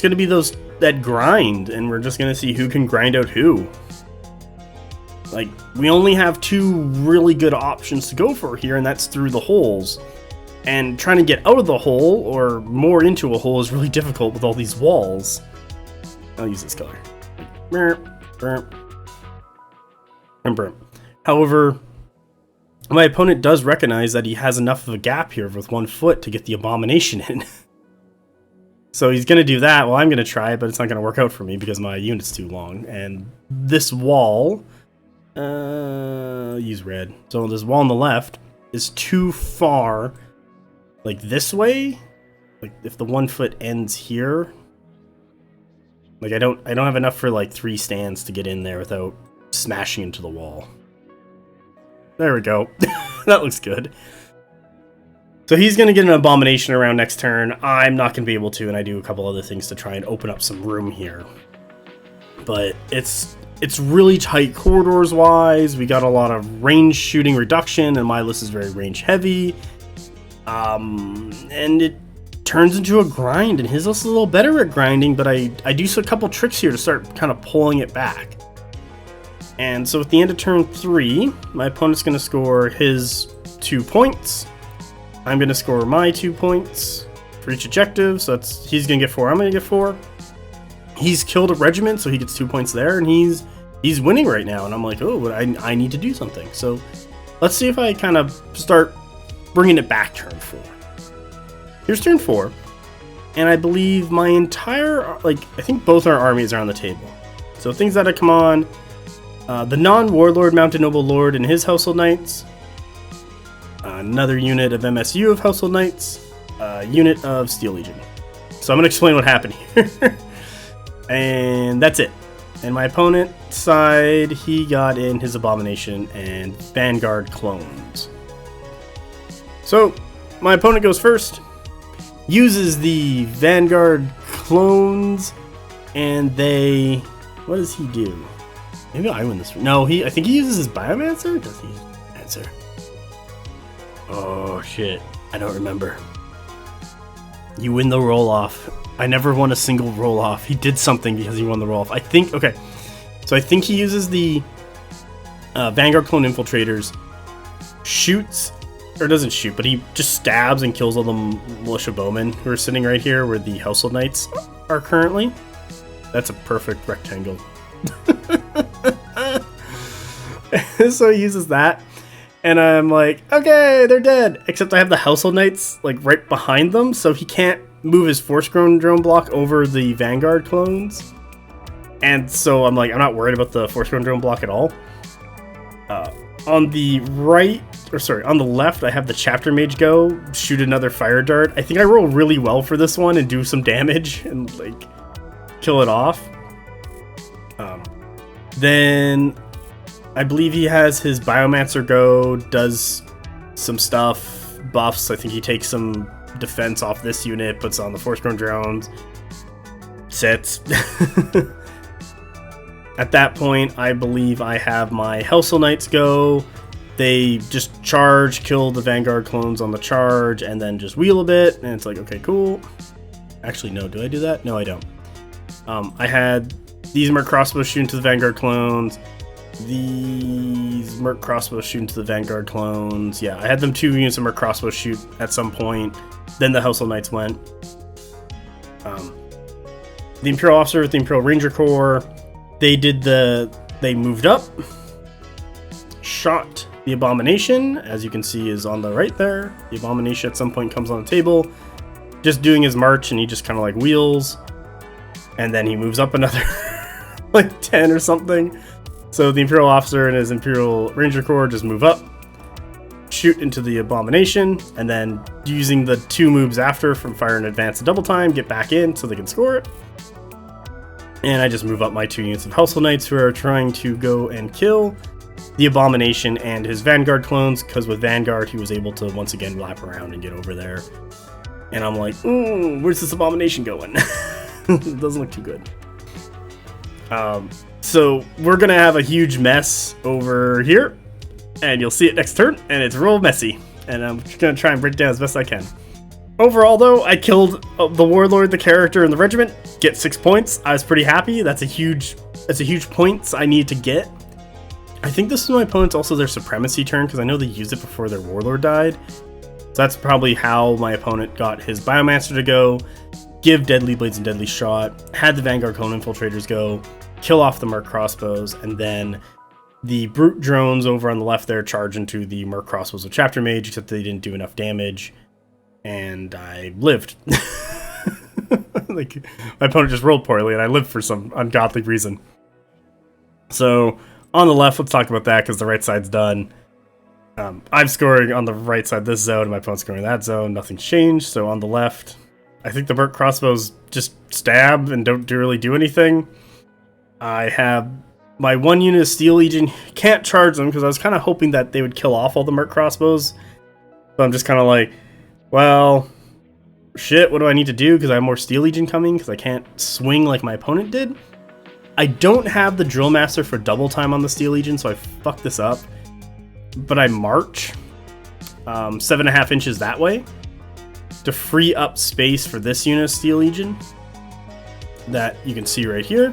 gonna be that grind, and we're just gonna see who can grind out who. Like, we only have 2 really good options to go for here, and that's through the holes. And trying to get out of the hole, or more into a hole, is really difficult with all these walls. I'll use this color. However, my opponent does recognize that he has enough of a gap here with 1 foot to get the Abomination in. So he's going to do that. Well, I'm going to try it, but it's not going to work out for me because my unit's too long. And this wall, use red. So this wall on the left is too far, like this way. Like if the 1 foot ends here, like I don't have enough for like 3 stands to get in there without smashing into the wall. There we go. That looks good. So he's going to get an Abomination around next turn. I'm not going to be able to, and I do a couple other things to try and open up some room here. But it's really tight corridors-wise. We got a lot of range shooting reduction, and my list is very range heavy. And it turns into a grind, and his list is a little better at grinding, but I do a couple tricks here to start kind of pulling it back. And so at the end of turn 3, my opponent's going to score his 2 points. I'm going to score my 2 points for each objective, so he's going to get 4, I'm going to get 4. He's killed a regiment, so he gets 2 points there, and he's winning right now, and I'm like, oh, I need to do something. So let's see if I kind of start bringing it back turn 4. Here's turn 4, and I believe my entire, I think both our armies are on the table. So things that have come on, the non-Warlord Mounted Noble Lord and his Household Knights, another unit of MSU of Household Knights, a unit of Steel Legion. So I'm going to explain what happened here. And that's it. And my opponent's side, he got in his Abomination and Vanguard clones. So my opponent goes first, uses the Vanguard clones, and they... What does he do? Maybe I win this. No, I think he uses his Biomancer? Does he use Biomancer? Oh, shit. I don't remember. You win the roll-off. I never won a single roll-off. He did something because he won the roll-off. I think... Okay. So I think he uses the Vanguard Clone Infiltrators, shoots or doesn't shoot, but he just stabs and kills all the militia bowmen who are sitting right here where the Household Knights are currently. That's a perfect rectangle. So he uses that, and I'm like, okay, they're dead. Except I have the Household Knights like right behind them, so he can't move his Force-Grown drone block over the Vanguard clones. And so I'm like, I'm not worried about the Force-Grown drone block at all. On the right, or sorry, on the left, I have the Chapter Mage go, shoot another fire dart. I think I roll really well for this one and do some damage and like kill it off. Then I believe he has his Biomancer go, does some stuff, buffs. I think he takes some defense off this unit, puts on the Force-Grown drones, sits. At that point, I believe I have my Household Knights go. They just charge, kill the Vanguard clones on the charge, and then just wheel a bit, and it's like, okay, cool. Actually, no, do I do that? No, I don't. I had these Merc crossbows shoot into the Vanguard clones. These Merc crossbows shoot into the Vanguard clones. Yeah, I had them 2 units of Merc crossbows shoot at some point. Then the Household Knights went. The Imperial Officer with the Imperial Ranger Corps, they moved up, shot the Abomination, as you can see is on the right there. The Abomination at some point comes on the table, just doing his march, and he just kind of like wheels, and then he moves up another like 10 or something. So the Imperial Officer and his Imperial Ranger Corps just move up, shoot into the Abomination, and then using the 2 moves after from fire in advance and double time, get back in so they can score it. And I just move up my 2 units of Household Knights who are trying to go and kill the Abomination and his Vanguard clones, because with Vanguard he was able to once again lap around and get over there. And I'm like, where's this Abomination going? It doesn't look too good. So we're gonna have a huge mess over here, and you'll see it next turn, and it's real messy. And I'm just gonna try and break it down as best I can. Overall, though, I killed the Warlord, the character, and the regiment. Get 6 points. I was pretty happy. That's a huge points I need to get. I think this is my opponent's also their Supremacy turn, because I know they used it before their Warlord died. So that's probably how my opponent got his Biomancer to go, give Deadly Blades and Deadly Shot, had the Vanguard Clone Infiltrators go, kill off the Merc Crossbows, and then the Brute Drones over on the left there charge into the Merc Crossbows of Chapter Mage, except they didn't do enough damage. And I lived. Like, my opponent just rolled poorly, and I lived for some ungodly reason. So, on the left, let's talk about that, because the right side's done. I'm scoring on the right side this zone, and my opponent's scoring that zone. Nothing's changed. So, on the left, I think the Merc Crossbows just stab and don't really do anything. I have my 1 unit of Steel Legion. Can't charge them, because I was kind of hoping that they would kill off all the Merc Crossbows. But I'm just kind of like, well, shit, what do I need to do? Because I have more Steel Legion coming, because I can't swing like my opponent did. I don't have the Drill Master for double time on the Steel Legion, so I fucked this up. But I march 7.5 inches that way to free up space for this unit of Steel Legion that you can see right here,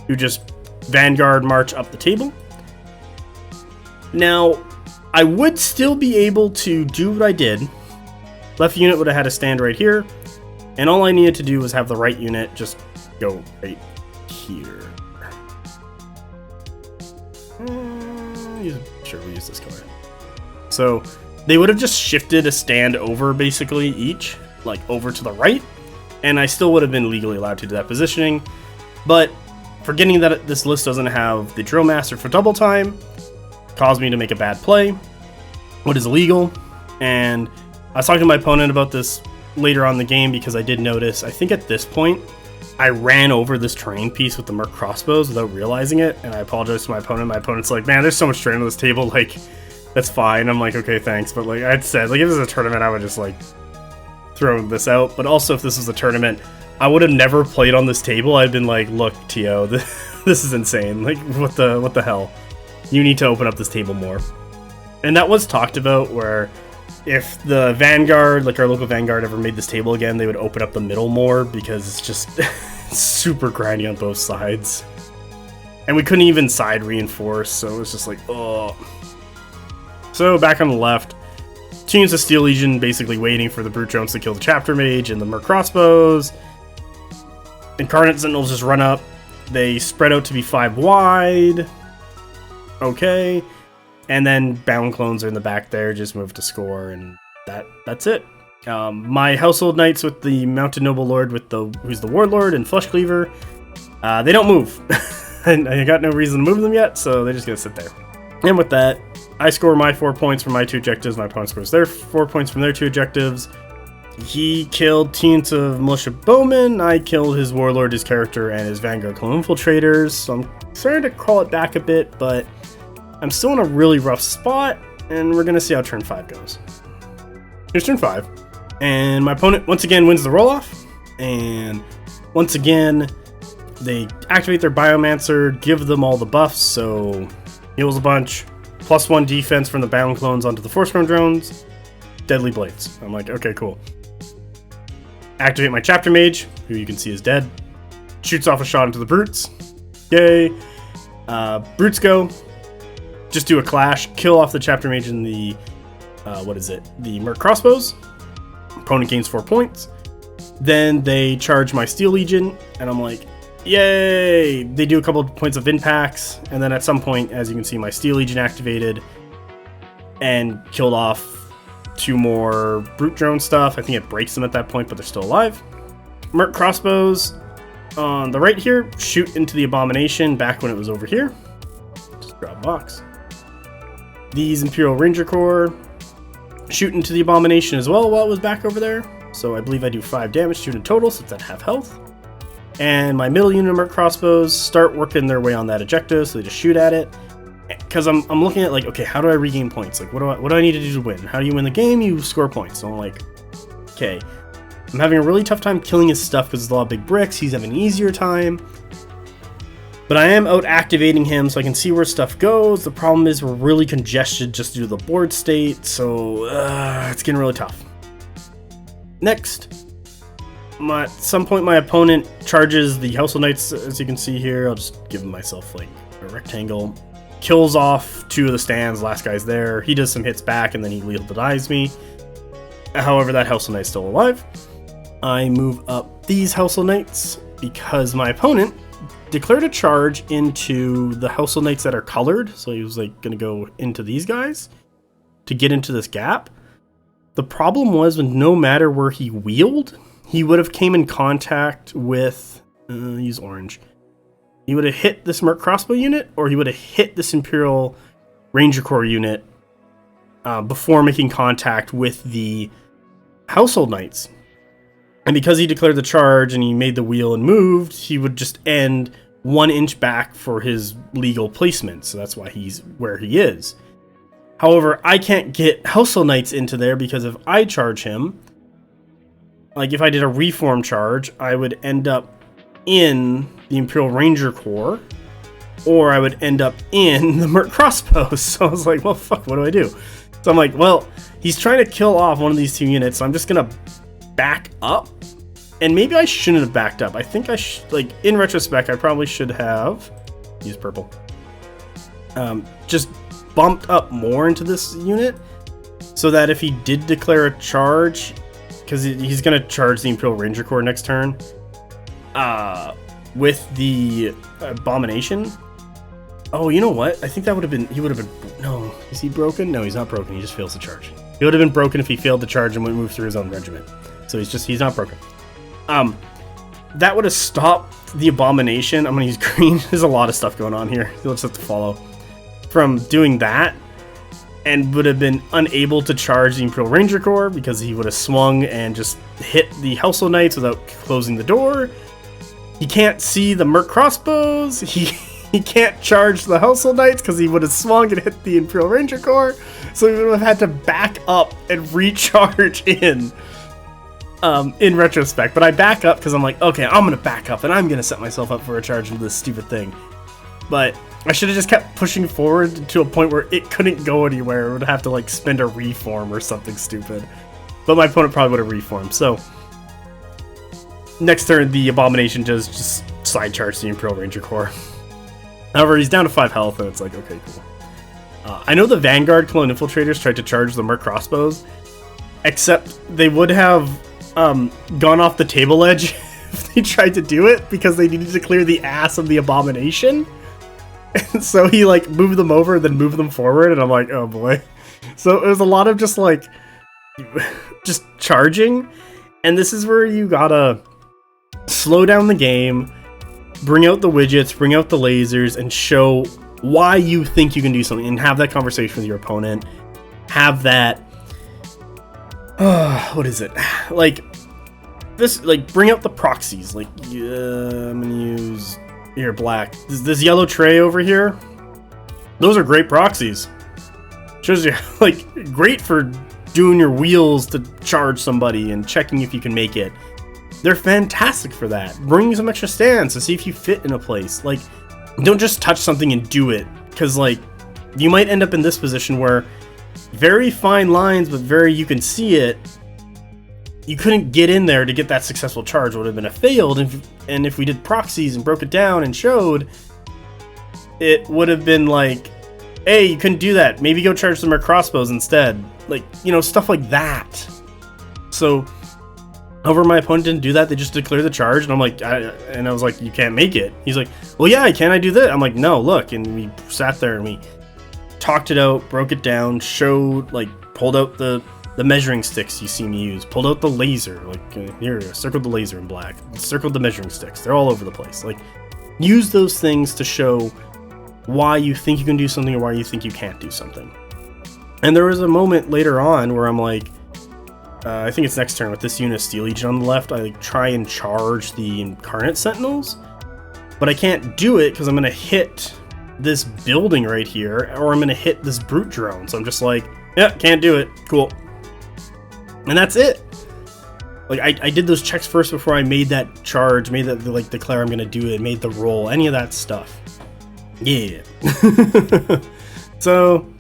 who just Vanguard march up the table. Now, I would still be able to do what I did. Left unit would have had to stand right here, and all I needed to do was have the right unit just go right here. Sure, we use this color. So they would have just shifted a stand over, basically, each, like over to the right, and I still would have been legally allowed to do that positioning. But forgetting that this list doesn't have the Drill Master for double time caused me to make a bad play, what is illegal. And I was talking to my opponent about this later on in the game, because I did notice, I think at this point, I ran over this terrain piece with the Merc Crossbows without realizing it, and I apologized to my opponent. My opponent's like, man, there's so much terrain on this table, like, that's fine. I'm like, okay, thanks. But like I'd said, like, if this is a tournament, I would just like throw this out. But also, if this was a tournament, I would have never played on this table. I'd been like, look, Tio, this is insane. Like, what the hell? You need to open up this table more. And that was talked about, where if the Vanguard, like our local Vanguard, ever made this table again, they would open up the middle more, because it's just super grindy on both sides. And we couldn't even side reinforce, so it was just like, oh. So back on the left, 2 units of Steel Legion basically waiting for the Brute Drones to kill the Chapter Mage and the Merc Crossbows. Incarnate Sentinels just run up. They spread out to be 5 wide. Okay. And then Bound Clones are in the back there, just move to score, and that's it. My Household Knights with the Mounted Noble Lord who's the Warlord and Flesh Cleaver, they don't move. And I got no reason to move them yet, so they're just gonna sit there. And with that, I score my 4 points from my 2 objectives, my opponent scores their 4 points from their 2 objectives. He killed 2 units of Militia Bowmen, I killed his Warlord, his character, and his Vanguard Clone Infiltrators, so I'm starting to crawl it back a bit, but I'm still in a really rough spot, and we're going to see how turn 5 goes. Here's turn 5, and my opponent once again wins the roll-off, and once again, they activate their Biomancer, give them all the buffs, so heals a bunch, +1 defense from the Bound Clones onto the Force-Grown Drones, Deadly Blades. I'm like, okay, cool. Activate my Chapter Mage, who you can see is dead, shoots off a shot into the Brutes, yay, Brutes go, just do a clash, kill off the Chapter Mage and the, the Merc Crossbows. Opponent gains 4 points. Then they charge my Steel Legion, and I'm like, yay! They do a couple of points of impacts, and then at some point, as you can see, my Steel Legion activated and killed off 2 more Brute Drone stuff. I think it breaks them at that point, but they're still alive. Merc Crossbows on the right here shoot into the Abomination back when it was over here. Just drop a box. These Imperial Ranger Corps shoot into the Abomination as well while it was back over there. So I believe I do 5 damage to it in total since I have health. And my middle unit of Merc Crossbows start working their way on that objective, so they just shoot at it. Because I'm looking at like, okay, how do I regain points? Like, what do I need to do to win? How do you win the game? You score points. So I'm like, okay. I'm having a really tough time killing his stuff because there's a lot of big bricks. He's having an easier time. But I am out activating him so I can see where stuff goes. The problem is we're really congested just due to the board state, so it's getting really tough. Next, at some point my opponent charges the Household Knights, as you can see here. I'll just give myself like a rectangle. Kills off 2 of the stands, last guy's there. He does some hits back and then he Lethal Demise me. However, that Household Knight's still alive. I move up these Household Knights because my opponent declared a charge into the Household Knights that are colored, so he was like gonna go into these guys to get into this gap. The problem was when no matter where he wheeled, he would have came in contact with use orange. He would have hit this Merc Crossbow unit, or he would have hit this Imperial Ranger Corps unit before making contact with the Household Knights. And because he declared the charge and he made the wheel and moved, he would just end 1 inch back for his legal placement. So that's why he's where he is. However, I can't get Household Knights into there because if I charge him, like if I did a reform charge, I would end up in the Imperial Ranger Corps, or I would end up in the Merc Crossbows. So I was like, well, fuck, what do I do? So I'm like, well, he's trying to kill off one of these 2 units, so I'm just gonna back up. And maybe I shouldn't have backed up. I think I like in retrospect I probably should have used purple. Just bumped up more into this unit so that if he did declare a charge, because he's gonna charge the Imperial Ranger Corps next turn with the Abomination. Oh, you know what? I think that would have been, he would have been, no, is he broken? No, he's not broken, he just fails the charge. He would have been broken if he failed the charge and went move through his own regiment. So he's not broken. That would have stopped the Abomination. I'm gonna use green. There's a lot of stuff going on here. You'll just have to follow. From doing that, and would have been unable to charge the Imperial Ranger Corps because he would have swung and just hit the Household Knights without closing the door. He can't see the Merc Crossbows. He can't charge the Household Knights because he would have swung and hit the Imperial Ranger Corps. So he would have had to back up and recharge in retrospect. But I back up because I'm like, okay, I'm going to back up and I'm going to set myself up for a charge into this stupid thing. But I should have just kept pushing forward to a point where it couldn't go anywhere. It would have to like spend a reform or something stupid. But my opponent probably would have reformed. So next turn, the Abomination does just side charge the Imperial Ranger Corps. However, he's down to 5 health, and it's like, okay, cool. I know the Vanguard Clone Infiltrators tried to charge the Merc Crossbows, except they would have gone off the table edge if they tried to do it, because they needed to clear the ass of the abomination. And so he like moved them over, then moved them forward, and I'm like, oh boy. So it was a lot of just like just charging, and this is where you gotta slow down the game, bring out the widgets, bring out the lasers, and show why you think you can do something, and have that conversation with your opponent. Have that what is it, like this, like bring out the proxies, like I'm gonna use here black, this yellow tray over here. Those are great proxies. Shows you like great for doing your wheels to charge somebody and checking if you can make it. They're fantastic for that. Bring some extra stands to see if you fit in a place. Like, don't just touch something and do it, because like you might end up in this position where very fine lines, but very you can see it. You couldn't get in there to get that successful charge. It would have been a failed, and if we did proxies and broke it down and showed, it would have been like, hey, you couldn't do that. Maybe go charge some more crossbows instead. Like, you know, stuff like that. So, however, my opponent didn't do that. They just declared the charge, and I'm like, I was like, you can't make it. He's like, well, yeah, I can. I do that. I'm like, no, look. And we sat there and we talked it out, broke it down, showed, like, pulled out the measuring sticks you see me use, pulled out the laser, like, here, circled the laser in black, circled the measuring sticks. They're all over the place. Like, use those things to show why you think you can do something or why you think you can't do something. And there was a moment later on where I'm like, I think it's next turn with this unit of Steel Legion on the left, I like try and charge the Incarnate Sentinels, but I can't do it because I'm going to hit this building right here, or I'm going to hit this brute drone. So I'm just like, yeah, can't do it. Cool. And that's it. Like, I did those checks first before I made that charge, made that, like, declare I'm going to do it, made the roll, any of that stuff. Yeah. So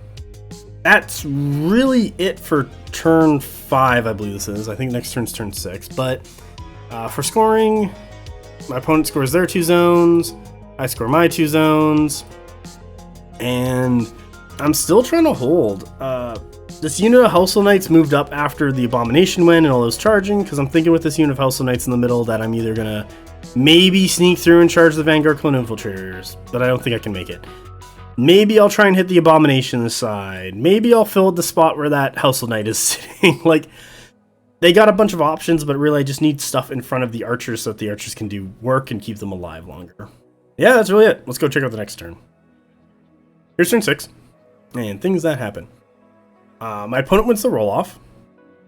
that's really it for turn 5, I believe this is. I think next turn's turn 6. But for scoring, my opponent scores their 2 zones, I score my 2 zones, and I'm still trying to hold. This unit of Household Knights moved up after the Abomination win and all those charging, because I'm thinking with this unit of Household Knights in the middle that I'm either gonna maybe sneak through and charge the Vanguard Clone Infiltrators, but I don't think I can make it. Maybe I'll try and hit the Abomination this side. Maybe I'll fill the spot where that Household Knight is sitting. Like, they got a bunch of options, but really I just need stuff in front of the archers so that the archers can do work and keep them alive longer. Yeah, that's really it. Let's go check out the next turn. Here's turn 6, and things that happen. My opponent wins the roll-off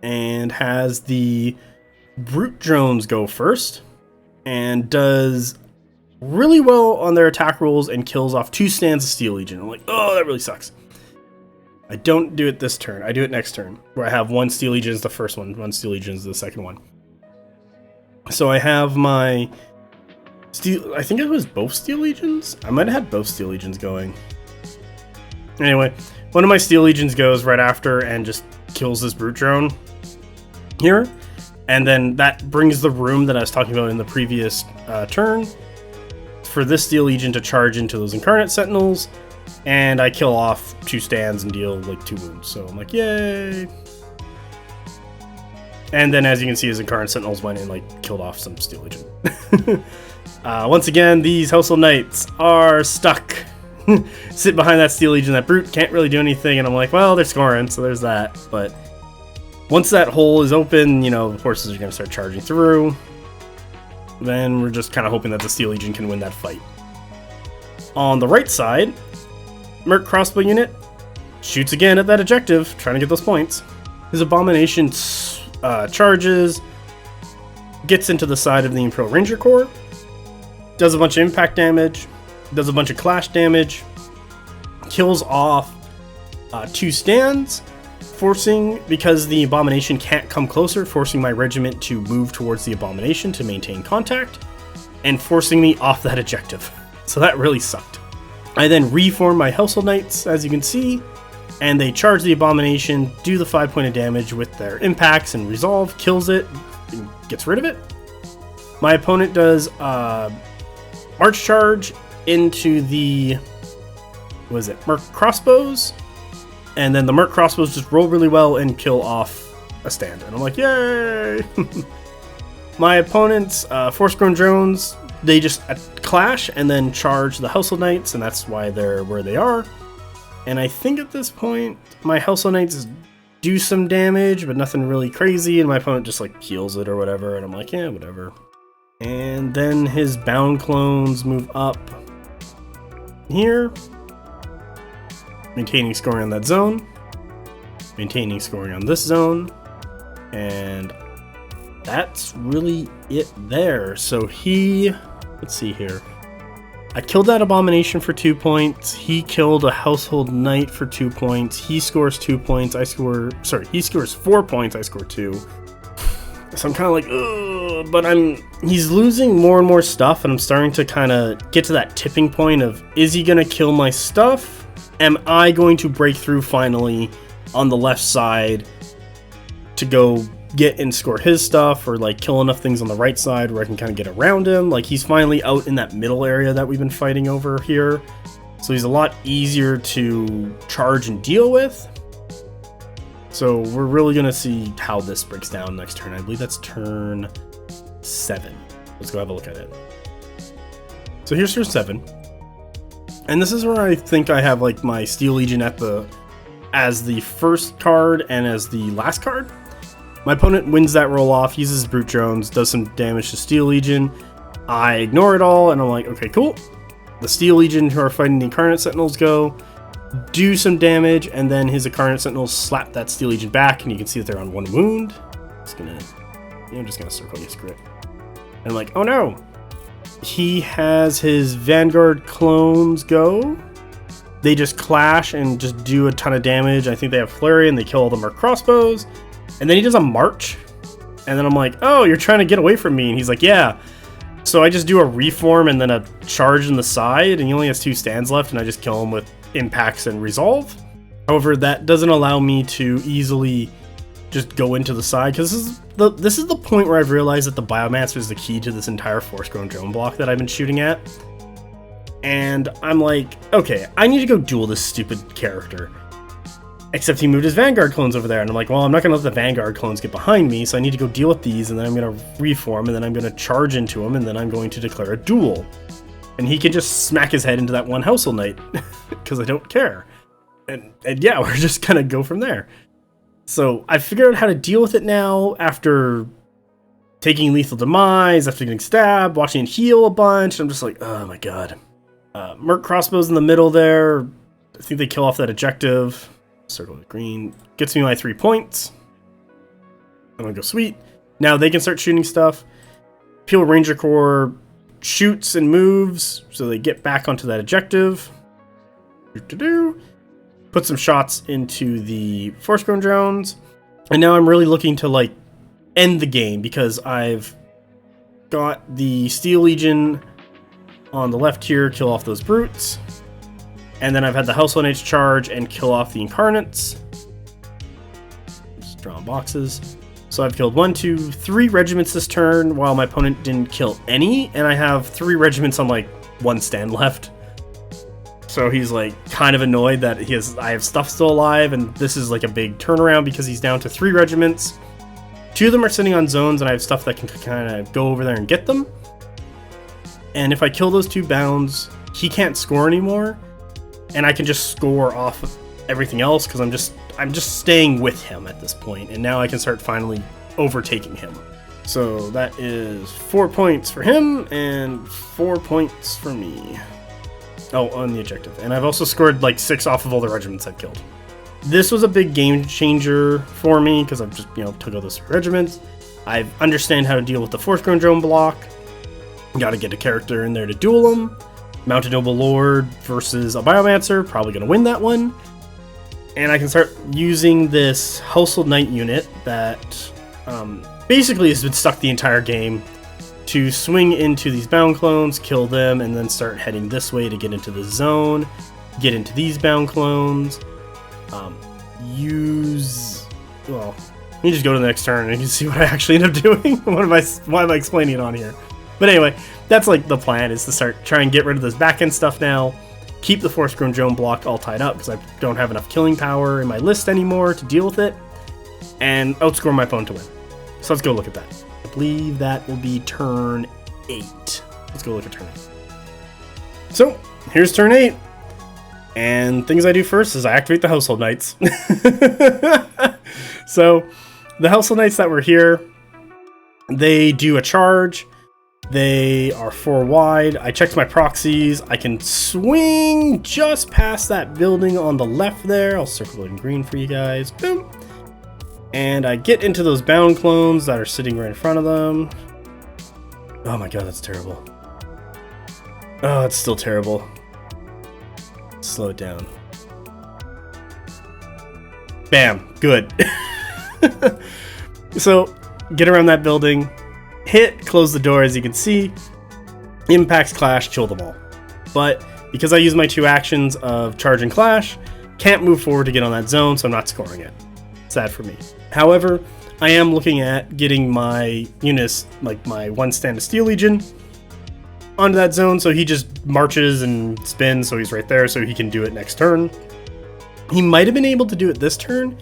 and has the Brute Drones go first and does really well on their attack rolls and kills off 2 stands of Steel Legion. I'm like, oh, that really sucks. I don't do it this turn. I do it next turn, where I have 1 Steel Legion is the first one, 1 Steel Legion is the second one. So I have my Steel... I think it was both Steel Legions? I might have had both Steel Legions going. Anyway, one of my Steel Legions goes right after and just kills this Brute Drone here. And then that brings the room that I was talking about in the previous turn for this Steel Legion to charge into those Incarnate Sentinels. And I kill off 2 stands and deal like 2 wounds. So I'm like, yay. And then as you can see, his Incarnate Sentinels went and like killed off some Steel Legion. Once again, these Household Knights are stuck. Sit behind that Steel Legion. That Brute can't really do anything, and I'm like, well, they're scoring, so there's that. But once that hole is open, you know, the horses are going to start charging through. Then we're just kind of hoping that the Steel Legion can win that fight. On the right side, Merc Crossbow unit shoots again at that objective, trying to get those points. His Abomination charges, gets into the side of the Imperial Ranger Corps, does a bunch of impact damage, does a bunch of clash damage, kills off 2 stands, forcing, because the Abomination can't come closer, forcing my regiment to move towards the Abomination to maintain contact, and forcing me off that objective. So that really sucked. I then reform my Household Knights, as you can see, and they charge the Abomination, do the 5 point of damage with their impacts and resolve, kills it, and gets rid of it. My opponent does March Charge into the, what is it, Merc Crossbows, and then the Merc Crossbows just roll really well and kill off a stand. And I'm like, yay! My opponent's Force-Grown Drones, they just clash and then charge the Household Knights, and that's why they're where they are. And I think at this point, my Household Knights do some damage, but nothing really crazy, and my opponent just like heals it or whatever, and I'm like, yeah, whatever. And then his Bound Clones move up here, maintaining scoring on that zone, maintaining scoring on this zone, and that's really it there. So let's see here. I killed that Abomination for 2 points. He killed a Household Knight for 2 points. He scores 2 points. He scores 4 points. I score 2. So I'm kind of like, ugh, but he's losing more and more stuff, and I'm starting to kind of get to that tipping point of, is he going to kill my stuff? Am I going to break through finally on the left side to go get and score his stuff, or like kill enough things on the right side where I can kind of get around him? Like, he's finally out in that middle area that we've been fighting over here, so he's a lot easier to charge and deal with. So we're really gonna see how this breaks down next turn. I believe that's turn 7. Let's go have a look at it. So here's turn 7, and this is where I think I have like my Steel Legion as the first card and as the last card. My opponent wins that roll off, uses Brute Drones, does some damage to Steel Legion. I ignore it all, and I'm like, okay, cool. The Steel Legion who are fighting the Incarnate Sentinels go, do some damage, and then his Incarnate Sentinels slap that Steel Legion back, and you can see that they're on 1 wound. I'm just gonna circle you, screw it. And I'm like, oh no! He has his Vanguard clones go. They just clash and just do a ton of damage. I think they have Flurry, and they kill all the Merc Crossbows. And then he does a March, and then I'm like, oh, you're trying to get away from me. And he's like, yeah. So I just do a Reform and then a Charge in the side, and he only has 2 stands left, and I just kill him with Impacts and Resolve. However, that doesn't allow me to easily just go into the side, because this is the point where I've realized that the Biomancer is the key to this entire Force-Grown Drone block that I've been shooting at. And I'm like, okay, I need to go duel this stupid character. Except he moved his Vanguard clones over there, and I'm like, well, I'm not going to let the Vanguard clones get behind me, so I need to go deal with these, and then I'm going to Reform, and then I'm going to charge into him, and then I'm going to declare a duel. And he can just smack his head into that one Household Knight, because I don't care. And yeah, we're just going to go from there. So I figured out how to deal with it now, after taking Lethal Demise, after getting stabbed, watching it heal a bunch. I'm just like, oh my god. Merc Crossbows in the middle there. I think they kill off that objective. Circle with green. Gets me my 3 points. I'm gonna go sweet. Now they can start shooting stuff. Peel Ranger Corps shoots and moves, so they get back onto that objective. Put some shots into the Force-Grown Drones. And now I'm really looking to like end the game, because I've got the Steel Legion on the left here, kill off those brutes. And then I've had the Household Knights charge and kill off the Incarnates. Just drawing boxes. So I've killed 1, 2, 3 regiments this turn, while my opponent didn't kill any. And I have 3 regiments on like 1 stand left. So he's like kind of annoyed that I have stuff still alive, and this is like a big turnaround because he's down to 3 regiments. 2 of them are sitting on zones, and I have stuff that can kind of go over there and get them. And if I kill those 2 bounds, he can't score anymore. And I can just score off of everything else, because I'm just staying with him at this point, and now I can start finally overtaking him. So that is 4 points for him and 4 points for me. Oh, on the objective. And I've also scored like 6 off of all the regiments I've killed. This was a big game changer for me, because I've just, took all those regiments. I understand how to deal with the Force-Grown Drone block. Gotta get a character in there to duel them. Mounted Noble Lord versus a Biomancer, probably going to win that one. And I can start using this Household Knight unit that basically has been stuck the entire game to swing into these Bound Clones, kill them, and then start heading this way to get into the zone, get into these Bound Clones, well, let me just go to the next turn and you can see what I actually end up doing. Why am I explaining it on here? But anyway, that's like the plan, is to start trying to get rid of this back end stuff now, keep the Force-Grown Drone block all tied up, because I don't have enough killing power in my list anymore to deal with it, and outscore my opponent to win. So let's go look at that. I believe that will be turn 8. Let's go look at turn 8. So here's turn 8. And things I do first is I activate the Household Knights. So the Household Knights that were here, they do a charge. They are 4 wide. I checked my proxies. I can swing just past that building on the left there. I'll circle it in green for you guys. Boom. And I get into those bound clones that are sitting right in front of them. Oh my god, that's terrible. Oh, it's still terrible. Slow it down. Bam. Good. So, get around that building. Hit, close the door, as you can see. Impacts, clash, chill them all. But because I use my 2 actions of charge and clash, can't move forward to get on that zone, so I'm not scoring it. Sad for me. However, I am looking at getting my units, like my 1 stand of Steel Legion, onto that zone, so he just marches and spins, so he's right there, so he can do it next turn. He might have been able to do it this turn,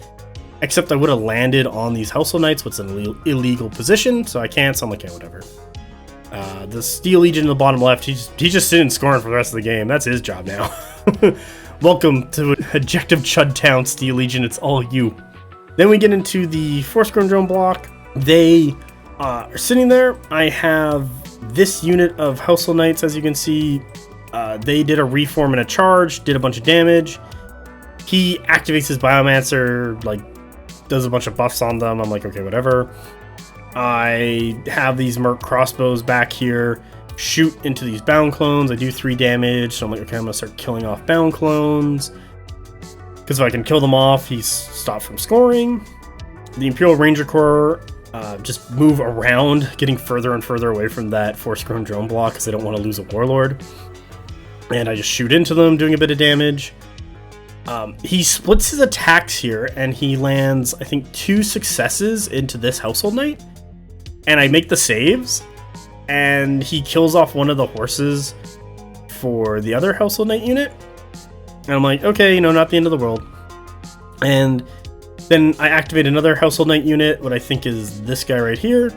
except I would have landed on these Household Knights, what's an illegal position, so I can't, so I'm like, yeah, whatever. The Steel Legion in the bottom left, he's just sitting scoring for the rest of the game. That's his job now. Welcome to Objective Chudtown, Steel Legion, it's all you. Then we get into the Force Grown Drone block. They are sitting there. I have this unit of Household Knights, as you can see. They did a reform and a charge, did a bunch of damage. He activates his Biomancer, like, does a bunch of buffs on them. I'm like, okay, whatever. I have these Merc crossbows back here, shoot into these bound clones. I do 3 damage, so I'm like, okay, I'm gonna start killing off bound clones, because if I can kill them off, he's stopped from scoring. The Imperial Ranger Corps just move around, getting further and further away from that Force Grown Drone block because I don't want to lose a Warlord. And I just shoot into them, doing a bit of damage. He splits his attacks here, and he lands, I think, 2 successes into this Household Knight. And I make the saves, and he kills off one of the horses for the other Household Knight unit. And I'm like, okay, not the end of the world. And then I activate another Household Knight unit, what I think is this guy right here.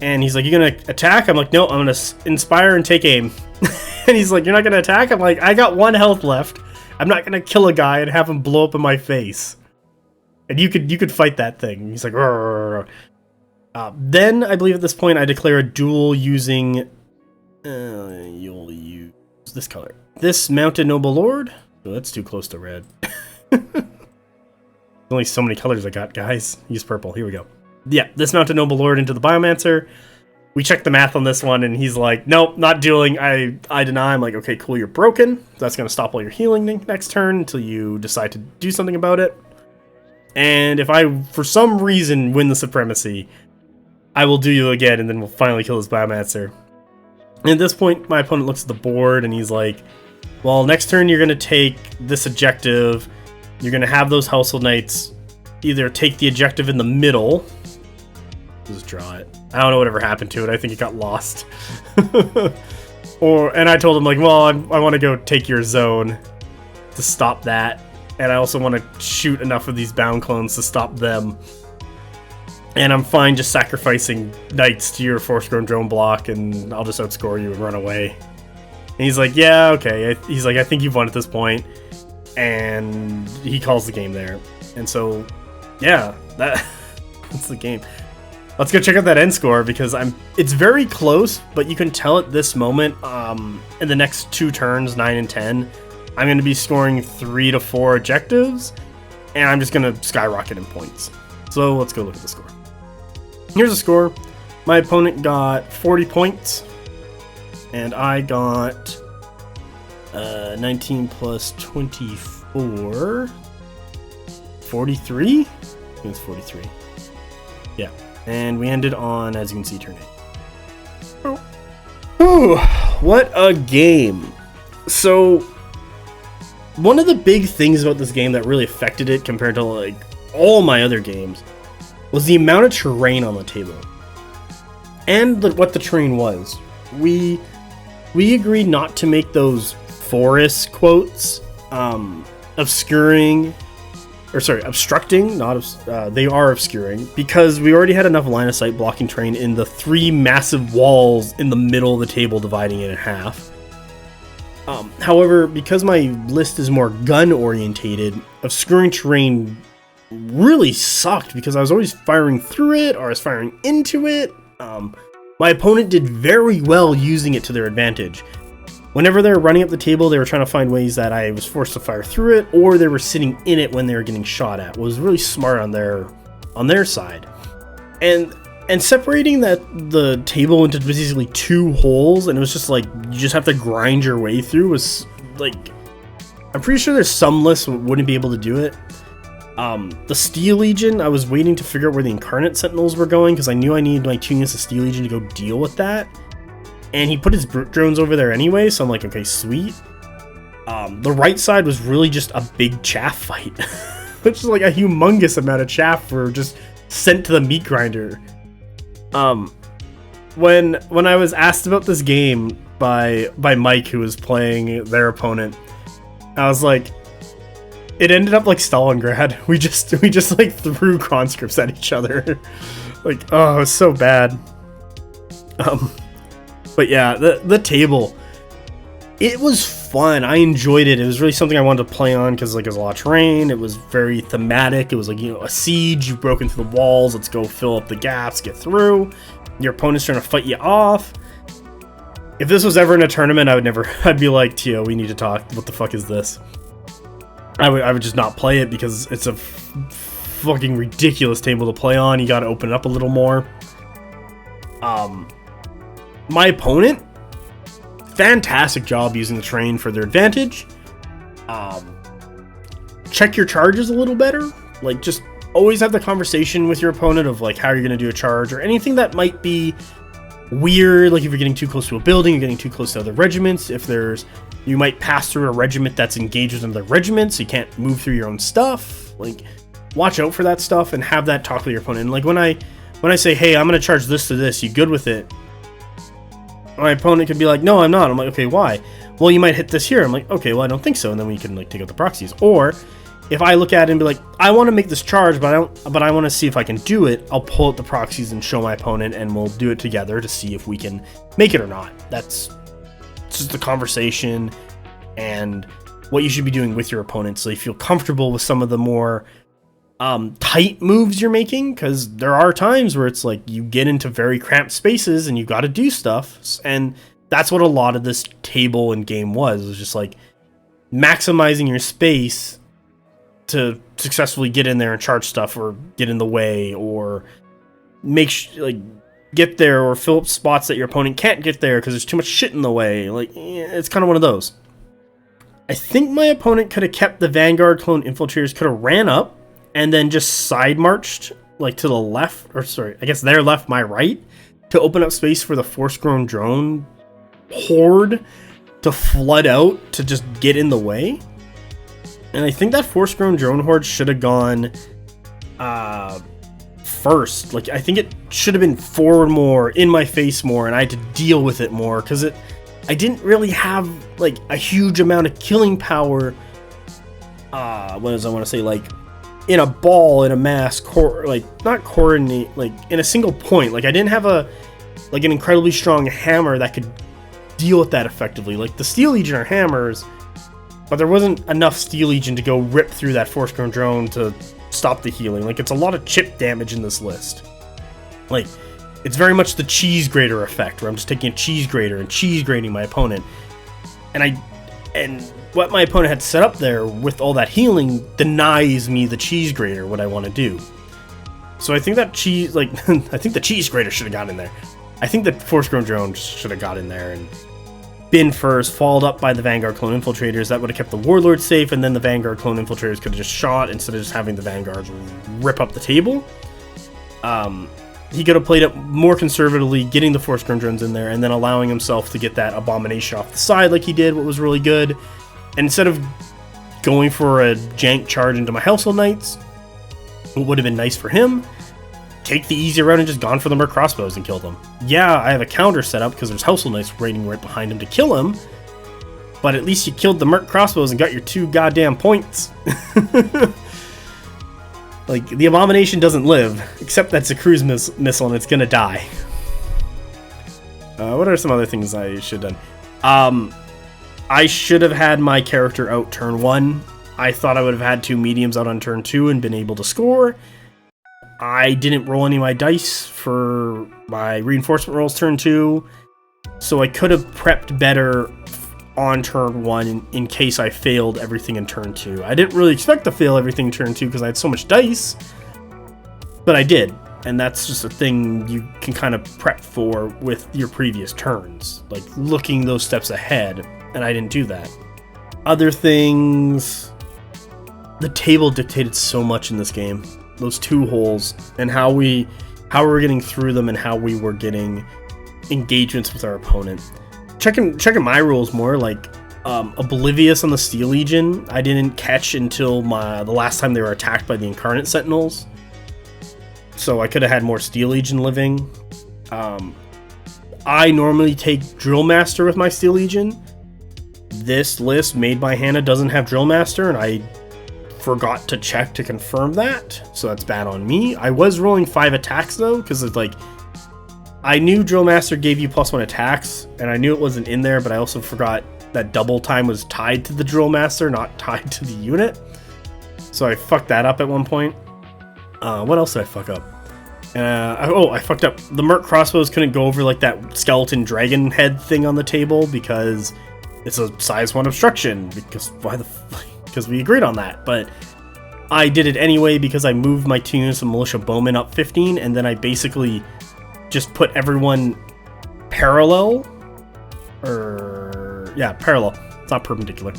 And he's like, you gonna attack? I'm like, no, I'm gonna inspire and take aim. And he's like, you're not gonna attack? I'm like, I got 1 health left. I'm not gonna kill a guy and have him blow up in my face. And you could fight that thing. He's like, then I believe at this point I declare a duel using, you'll use this color. This Mounted Noble Lord. Oh, that's too close to red. Only so many colors I got, guys. Use purple. Here we go. Yeah, this Mounted Noble Lord into the Biomancer. We check the math on this one, and he's like, nope, not dueling. I deny. I'm like, okay, cool, you're broken. That's going to stop all your healing next turn until you decide to do something about it. And if I, for some reason, win the Supremacy, I will do you again, and then we'll finally kill this Biomancer. And at this point, my opponent looks at the board, and he's like, well, next turn you're going to take this objective. You're going to have those Household Knights either take the objective in the middle. Just draw it. I don't know whatever happened to it. I think it got lost. And I told him, like, well, I want to go take your zone to stop that. And I also want to shoot enough of these bound clones to stop them. And I'm fine just sacrificing knights to your Force Grown Drone block, and I'll just outscore you and run away. And he's like, yeah, okay. He's like, I think you've won at this point. And he calls the game there. And so, yeah, that's the game. Let's go check out that end score, because it's very close, but you can tell at this moment, in the next 2 turns, 9 and 10, I'm going to be scoring 3 to 4 objectives, and I'm just going to skyrocket in points. So let's go look at the score. Here's the score. My opponent got 40 points, and I got 19 plus 24, 43? I think it's 43. Yeah. And we ended on, as you can see, turn 8. Ooh, what a game. So, one of the big things about this game that really affected it compared to, like, all my other games was the amount of terrain on the table. And what the terrain was. We agreed not to make those forest quotes, obscuring, obstructing, not they are obscuring, because we already had enough line of sight blocking terrain in the 3 massive walls in the middle of the table dividing it in half. However, because my list is more gun orientated, obscuring terrain really sucked because I was always firing through it or I was firing into it. My opponent did very well using it to their advantage. Whenever they were running up the table, they were trying to find ways that I was forced to fire through it, or they were sitting in it when they were getting shot at. It was really smart on their side. And separating the table into basically 2 holes, and it was just like you just have to grind your way through, was like, I'm pretty sure there's some lists wouldn't be able to do it. The Steel Legion, I was waiting to figure out where the Incarnate Sentinels were going because I knew I needed my 2 units of Steel Legion to go deal with that. And he put his brute drones over there anyway, so I'm like, okay, sweet. The right side was really just a big chaff fight, which is like a humongous amount of chaff for just sent to the meat grinder. When I was asked about this game by Mike, who was playing their opponent, I was like, it ended up like Stalingrad. We just like threw conscripts at each other. Like, oh, it was so bad. But yeah, the table, it was fun. I enjoyed it. It was really something I wanted to play on because like there's a lot of terrain. It was very thematic. It was like, you know, a siege. You broke into the walls. Let's go fill up the gaps, get through. Your opponent's trying to fight you off. If this was ever in a tournament, I'd be like, Tio, we need to talk. What the fuck is this? I would just not play it because it's a fucking ridiculous table to play on. You got to open it up a little more. My opponent, fantastic job using the terrain for their advantage. Check your charges a little better. Like, just always have the conversation with your opponent of like how you're going to do a charge or anything that might be weird. Like if you're getting too close to a building, you're getting too close to other regiments. If you might pass through a regiment that's engaged with another regiment, so you can't move through your own stuff. Like, watch out for that stuff and have that talk with your opponent. And like when I say, hey, I'm going to charge this to this, you good with it? My opponent could be like, no, I'm not. I'm like, okay, why? Well, you might hit this here. I'm like, okay, well, I don't think so. And then we can like take out the proxies. Or if I look at it and be like, I want to make this charge, but I want to see if I can do it, I'll pull out the proxies and show my opponent, and we'll do it together to see if we can make it or not. It's just a conversation and what you should be doing with your opponent so you feel comfortable with some of the more tight moves you're making, because there are times where it's like you get into very cramped spaces and you got to do stuff, and that's what a lot of this table and game was just like maximizing your space to successfully get in there and charge stuff or get in the way or get there or fill up spots that your opponent can't get there because there's too much shit in the way. Like, it's kind of one of those. I think my opponent could have kept the Vanguard clone infiltrators, could have ran up and then just side marched like to the left, or sorry, I guess their left, my right, to open up space for the force-grown drone horde to flood out to just get in the way. And I think that force-grown drone horde should have gone first. Like, I think it should have been forward more, in my face more, and I had to deal with it more because I didn't really have like a huge amount of killing power. What does I want to say? Like in a ball, in a mass, not coordinate, like in a single point. Like I didn't have an incredibly strong hammer that could deal with that effectively. Like the Steel Legion are hammers, but there wasn't enough Steel Legion to go rip through that force-grown drone to stop the healing. Like, it's a lot of chip damage in this list. Like, it's very much the cheese grater effect, where I'm just taking a cheese grater and cheese grating my opponent. And what my opponent had set up there with all that healing denies me the cheese grater, what I want to do. So I think that I think the cheese grater should have got in there. I think the force-grown drone should have got in there and been first, followed up by the Vanguard clone infiltrators. That would have kept the Warlord safe, and then the Vanguard clone infiltrators could have just shot instead of just having the Vanguards rip up the table. He could have played it more conservatively, getting the force-grown drones in there, and then allowing himself to get that abomination off the side like he did, what was really good. And instead of going for a jank charge into my Household Knights, what would have been nice for him, take the easy route and just gone for the Merc crossbows and kill them. Yeah, I have a counter set up because there's Household Knights waiting right behind him to kill him, but at least you killed the Merc crossbows and got your 2 goddamn points. Like, the Abomination doesn't live, except that's a cruise missile and it's gonna die. What are some other things I should have done? I should have had my character out turn 1. I thought I would have had 2 mediums out on turn 2 and been able to score. I didn't roll any of my dice for my reinforcement rolls turn 2, so I could have prepped better on turn 1 in case I failed everything in turn 2. I didn't really expect to fail everything in turn 2 because I had so much dice, but I did, and that's just a thing you can kind of prep for with your previous turns, like looking those steps ahead, and I didn't do that. Other things, the table dictated so much in this game. Those 2 holes and how we were getting through them and how we were getting engagements with our opponent. Checking my rules more, like Oblivious on the Steel Legion, I didn't catch until the last time they were attacked by the Incarnate Sentinels. So I could have had more Steel Legion living. I normally take Drill Master with my Steel Legion. This list made by Hanna doesn't have Drill Master, and I forgot to check to confirm that, so that's bad on me. I was rolling 5 attacks though, because it's like, I knew Drill Master gave you +1 attacks, and I knew it wasn't in there, but I also forgot that double time was tied to the Drill Master, not tied to the unit. So I fucked that up at one point. What else did I fuck up? I fucked up. The Merc crossbows couldn't go over like that skeleton dragon head thing on the table because it's a size 1 obstruction. Because why the fuck? Because we agreed on that, but I did it anyway because I moved my 2 units of Militia Bowmen up 15, and then I basically just put everyone parallel, parallel, it's not perpendicular,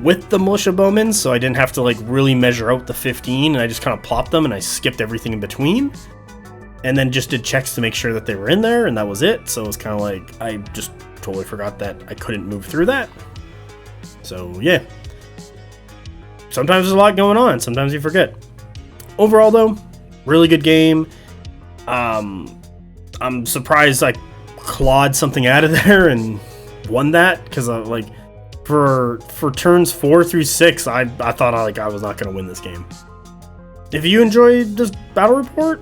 with the Militia Bowmen, so I didn't have to like really measure out the 15, and I just kind of plopped them and I skipped everything in between, and then just did checks to make sure that they were in there, and that was it. So it was kind of like, I just totally forgot that I couldn't move through that. So yeah. Sometimes there's a lot going on, sometimes you forget. Overall though, really good game. I'm surprised I clawed something out of there and won that, because like for turns 4 through 6, I thought I was not going to win this game. If you enjoyed this battle report,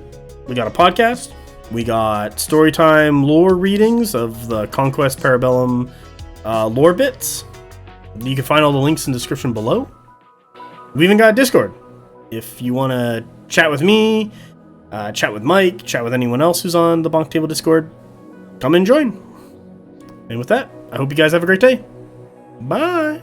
we got a podcast, we got storytime lore readings of the Conquest Parabellum lore bits. You can find all the links in the description below. We even got a Discord. If you want to chat with me, chat with Mike, chat with anyone else who's on the BonkTable Discord, come and join. And with that, I hope you guys have a great day. Bye!